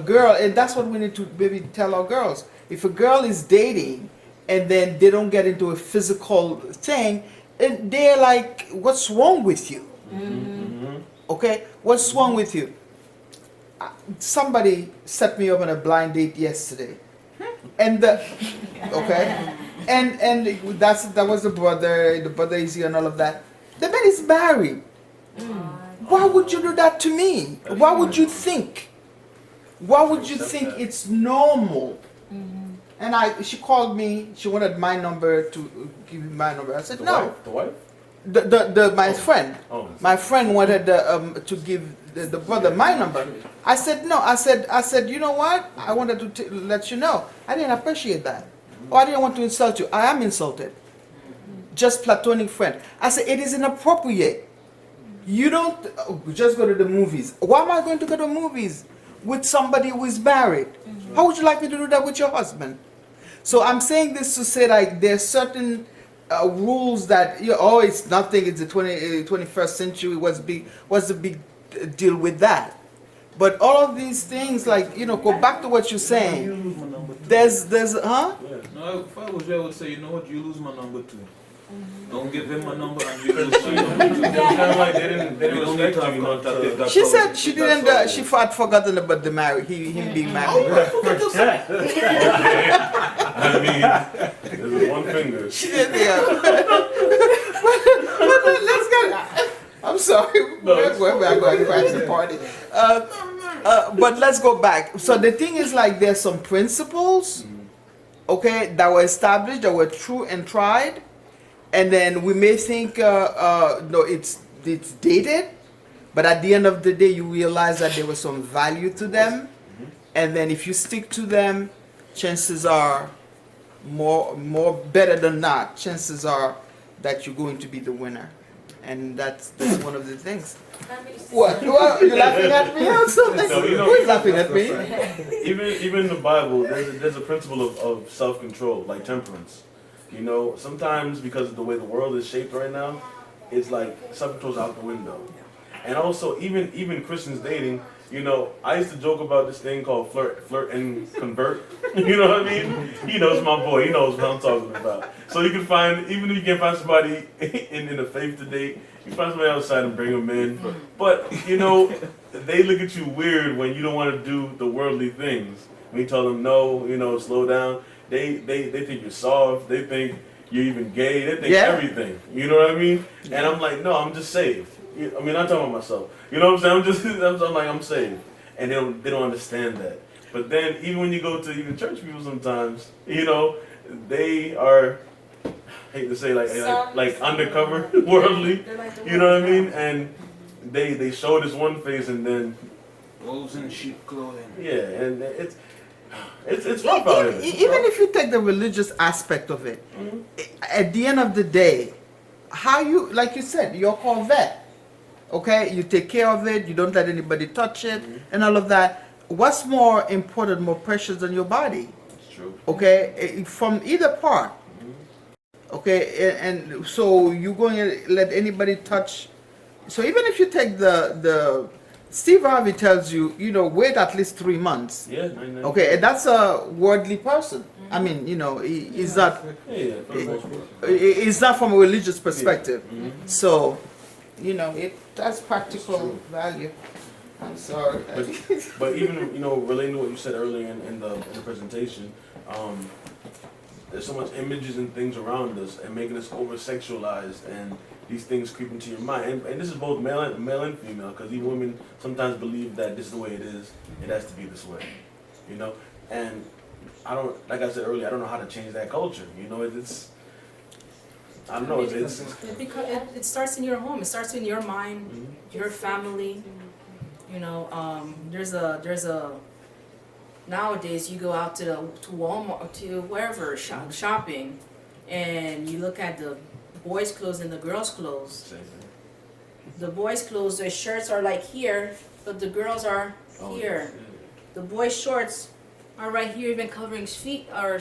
girl, and that's what we need to maybe tell our girls. If a girl is dating and then they don't get into a physical thing, and they're like, what's wrong with you? Okay, what's wrong with you? Somebody set me up on a blind date yesterday, and okay, and that was the brother. The brother is here and all of that. The man is married. Why would you do that to me? Why would you think? Why would you think it's normal? And she called me. She wanted my number to give me my number. I said no. The wife? My friend. Oh. My friend wanted to give the brother my number. I said no. I said, you know what? I wanted to let you know. I didn't appreciate that. Or I didn't want to insult you. I am insulted. Just platonic friend. I said it is inappropriate. You don't just go to the movies. Why am I going to go to movies with somebody who is married? How would you like me to do that with your husband? So I'm saying this to say like there's certain rules that it's nothing. It's the 21st century. What's the big deal with that? But all of these things, like go back to what you're saying. There's huh? No, if I was you, I would say, you know what, you lose my number too. Don't give him my number and you lose my number too. It's kind of like they didn't respect you, She said she didn't. She had forgotten about the marriage. Him being married. I mean, there's one finger. She did. Yeah. but let's go. I'm sorry. We're going to crash the party. But let's go back. So the thing is, like, there's some principles, okay, that were established, that were true and tried, and then we may think, no, it's dated, but at the end of the day, you realize that there was some value to them, and then if you stick to them, chances are more better than not. Chances are that you're going to be the winner, and that's one of the things. What? You're laughing at me or something? No, Who is laughing at me? Even in the Bible, there's a principle of self-control, like temperance. Sometimes because of the way the world is shaped right now, it's like self-control's out the window. And also, even Christians dating, I used to joke about this thing called flirt and convert. You know what I mean? He knows my boy. He knows what I'm talking about. So you can find, even if you can't find somebody in the faith to date, You find somebody outside and bring them in. But, you know, they look at you weird when you don't want to do the worldly things. When you tell them no, you know, slow down, they think you're soft. They think you're even gay. They think everything. You know what I mean? And I'm like, no, I'm just saved. I mean, I'm talking about myself. You know what I'm saying? I'm like, I'm saved. And they don't understand that. But then, even when you go to even church people sometimes, you know, they are, I hate to say, like undercover, worldly. You know what I mean? And they show this one face and then Wolves in sheep clothing. yeah, and it's rough out here. Even if you take the religious aspect of it, at the end of the day, how you, like you said, you're called vet. Okay, you take care of it, you don't let anybody touch it, and all of that. What's more important, more precious than your body? It's true. Okay, from either part. Okay, and so you're going to let anybody touch. So even if you take the Steve Harvey tells you, you know, wait at least 3 months. Yeah. Okay, and that's a worldly person. I mean, you know, he's not. Yeah, for the most part. It's not from a religious perspective. So, you know, it has practical value. I'm sorry. But even, you know, relating to what you said earlier in the presentation, there's so much images and things around us and making us over sexualized, and these things creep into your mind. And this is both male and female, because even women sometimes believe that this is the way it is. It has to be this way, you know. And I don't, like I said earlier, I don't know how to change that culture. You know, it's I don't know. It starts in your home. It starts in your mind, your family. You know, there's a nowadays you go out to Walmart, to wherever shopping, and you look at the boys' clothes and the girls' clothes. The boys' clothes, their shirts are like here, but the girls are here. The boys' shorts are right here, even covering feet or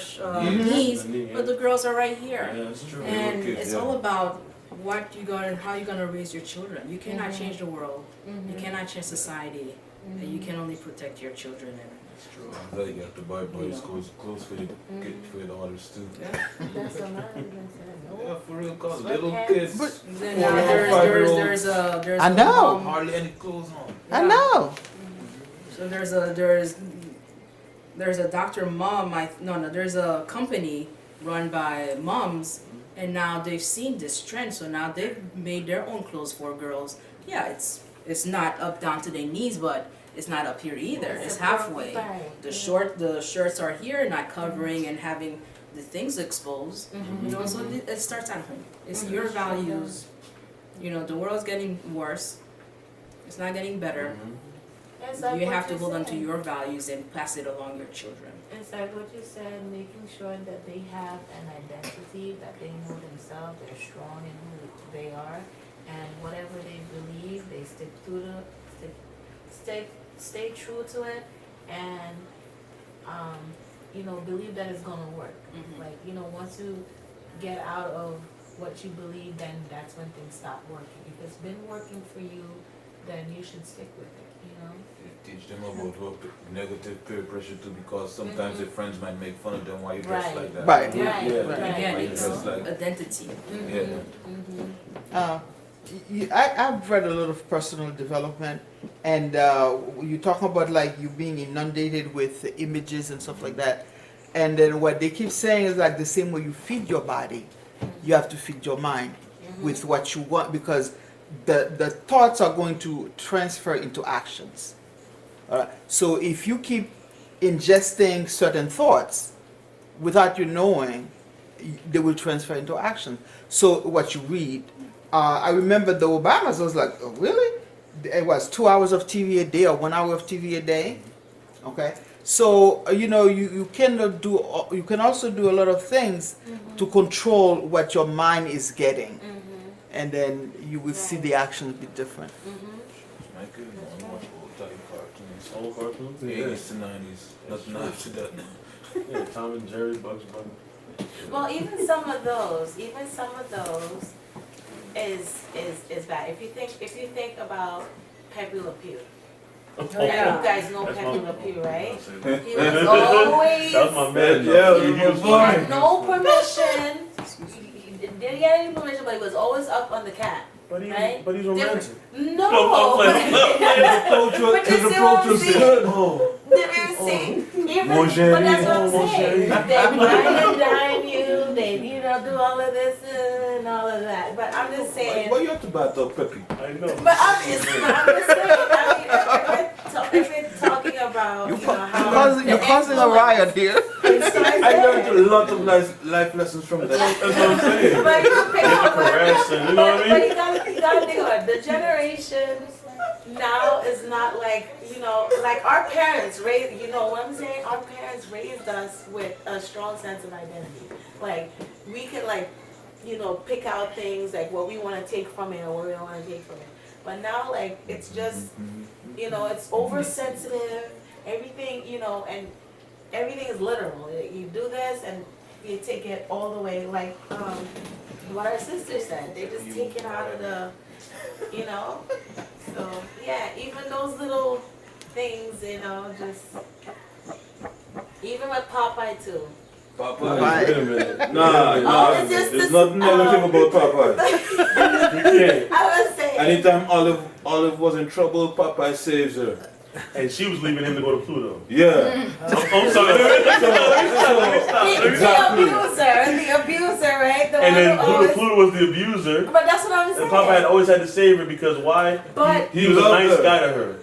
knees, but the girls are right here. Yeah, that's true. And it's all about what you got and how you're gonna raise your children. You cannot change the world. You cannot change society. And you can only protect your children. And That's true. I thought you have to buy boys' clothes for your daughters too. That's a lot of them. Yeah, for real, cause little kids. then now there's I know. Hardly any clothes on. I know. So there's a Dr. Mom. There's a company run by moms, and now they've seen this trend. So now they've made their own clothes for girls. Yeah, it's not up down to their knees, but it's not up here either. It's halfway. The shirts are here, not covering and having the things exposed. You know, so it starts at home. It's your values. You know, the world's getting worse. It's not getting better. It's like You what have to you hold on to said. your values and pass it along your children. It's like what you said, making sure that they have an identity, that they know themselves, they're strong in who they are, and whatever they believe, they stay true to it, and you know, believe that it's gonna work. Like, you know, once you get out of what you believe, then that's when things stop working. If it's been working for you, then you should stick with it. You know. You teach them about negative peer pressure too, because sometimes their friends might make fun of them why you dress like that. Right. Again, Why you it's dress like identity. yeah. I've read a lot of personal development, and you talk about like you being inundated with images and stuff like that, and then what they keep saying is like the same way you feed your body, you have to feed your mind with what you want, because the thoughts are going to transfer into actions. So if you keep ingesting certain thoughts without you knowing, they will transfer into action. So what you read, I remember the Obamas was like, oh, really? It was 2 hours of TV a day or 1 hour of TV a day. Okay, so you know you cannot do. You can also do a lot of things to control what your mind is getting, and then you will see the actions be different. My kids want to watch old-time cartoons. Old cartoons? 80s to 90s. Nothing after that. Yeah, Tom and Jerry, Bugs Bunny. Well, even some of those is bad. If you think about Pepe Le Pew. yeah. You guys know That's Pepe my- Le Pew, right? That He was always was my man. he had no permission. He didn't get any permission, but he was always up on the cat. But Right? he's romantic. No! Culture, But you the see what I'm culture saying? said, oh, Did you see? Even, Mon chéri, but that's what I'm mon saying. chéri. They wine and dine you, they, do all of this and all of that. But I'm just saying. why you have to bat up Peppy? I know. But I'm just saying, if we're talking about, how. You're causing a riot here. I learned a lot of life lessons from that. That's what I'm saying. But you pick up, Harassing, you know what I but mean? you gotta think about it. The generation now is not like, like our parents raised, what I'm saying? Our parents raised us with a strong sense of identity. Like, we can pick out things like what we want to take from it or what we don't want to take from it. But now, like, it's just, it's oversensitive. Everything, and everything is literal. You do this and you take it all the way, like what our sister said. They just take it out of the, So, yeah, even those little things, just, even with Popeye too. Popeye. Wait a minute. Nah, it's just there's this- nothing negative about Popeye. You can't. I was saying. Anytime Olive was in trouble, Popeye saves her. And she was leaving him to go to Pluto. Yeah. I'm sorry. Let me stop. The abuser, right? The And one then who always, Pluto was the abuser. but that's what I'm saying. And Papa had always had to save her because why? But He was a loved nice her. guy to her.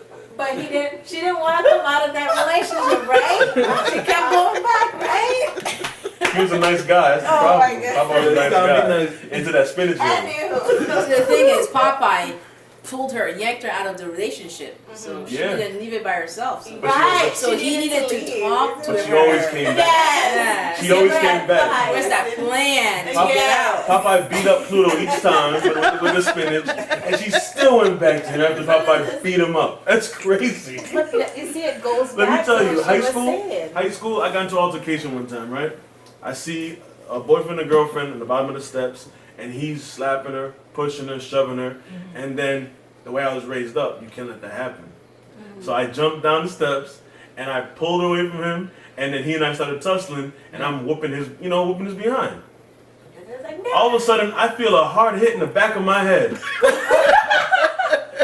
she didn't want to come out of that relationship, right? She kept going back, right? He was a nice guy. That's the Oh problem. my God. Papa was a nice Can't guy. be nice. Into that spinach I room. knew. The thing is, Popeye pulled her, yanked her out of the relationship, so she Yeah. didn't leave it by herself. So, Right. so he needed to leave. talk to But her. she always came back. Yes. She always came back. Where's that plan to Papa, get out? Popeye beat up Pluto each time with the spinach, and she still went back to him after Popeye beat him up. That's crazy. But you see, it goes Let me back tell to you, what high she was school, saying. I got into an altercation one time, right? I see a boyfriend and girlfriend at the bottom of the steps, and he's slapping her, pushing her, shoving her, and then the way I was raised up, you can't let that happen. So I jumped down the steps, and I pulled away from him, and then he and I started tussling, and I'm whooping his behind. And it's like, All of a sudden, I feel a hard hit in the back of my head.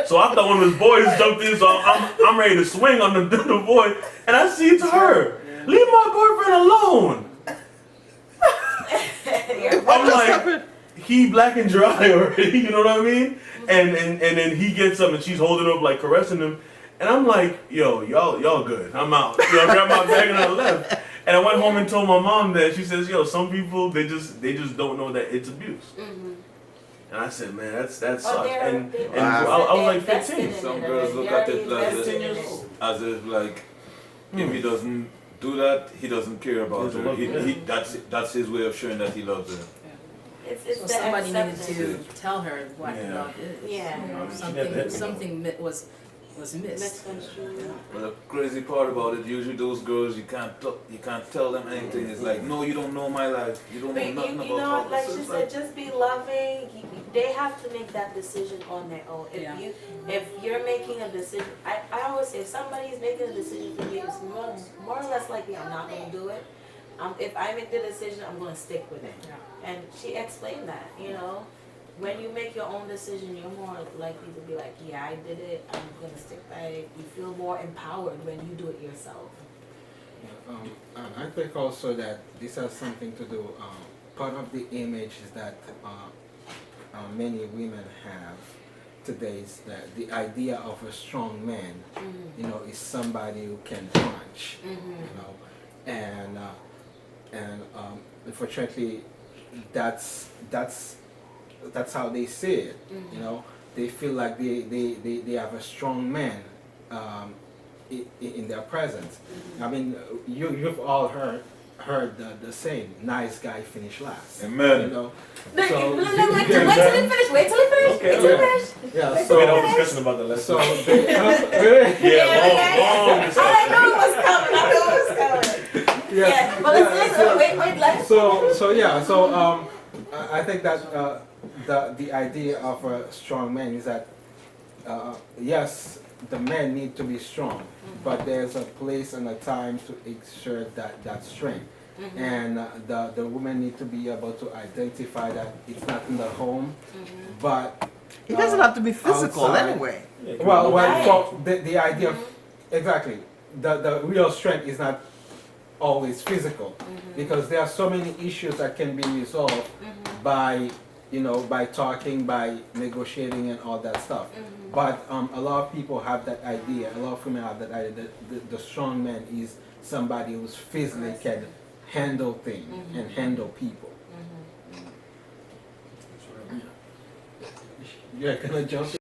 So I thought one of his boys jumped in, so I'm ready to swing on the boy, and I see it's her. Leave my boyfriend alone. I'm like, he black and dry already, you know what I mean? And then he gets up and she's holding up like caressing him, and I'm like, yo, y'all good. I'm out. I grabbed my bag and I left. And I went home and told my mom that. She says, yo, some people they just don't know that it's abuse. And I said, man, that sucks. And I was like 15. Some girls look at it as if like, if he doesn't do that, he doesn't care about her. That's his way of showing that he loves her. It's So the somebody needed acceptance. to tell her what Yeah. love is. Yeah. You know, She never hit me. something was missed. Misconstrued. But the crazy part about it, usually those girls you can't tell them anything. It's like, no, you don't know my life. You don't But know you nothing know, about all like this. she It's said, like, just be loving. They have to make that decision on their own. If you're making a decision, I always say if somebody's making a decision for you, it's more or less likely I'm not going to do it. If I make the decision, I'm going to stick with it. Yeah. And she explained that, when you make your own decision, you're more likely to be like, yeah, I did it, I'm going to stick by it. You feel more empowered when you do it yourself. And I think also that this has something to do, part of the image is that many women have today is that the idea of a strong man, is somebody who can punch, and unfortunately that's how they see it. They feel like they have a strong man in their presence. I mean, you've all heard the saying, nice guy finish last. Amen. Wait till he finish. Yeah, So we had a whole discussion about that last so time. they, Long discussion. I knew it was coming. Yeah, but let's So I think that the idea of a strong man is that yes, the men need to be strong, but there's a place and a time to exert that strength. And the women need to be able to identify that it's not in the home, but It doesn't have to be physical outside. anyway. Yeah, Well, Right. for the idea of, exactly, the real strength is not always physical, because there are so many issues that can be resolved by, by talking, by negotiating and all that stuff. But a lot of people have that idea, a lot of women have that idea that the strong man is somebody who's physically can handle things and handle people. You're gonna jump in?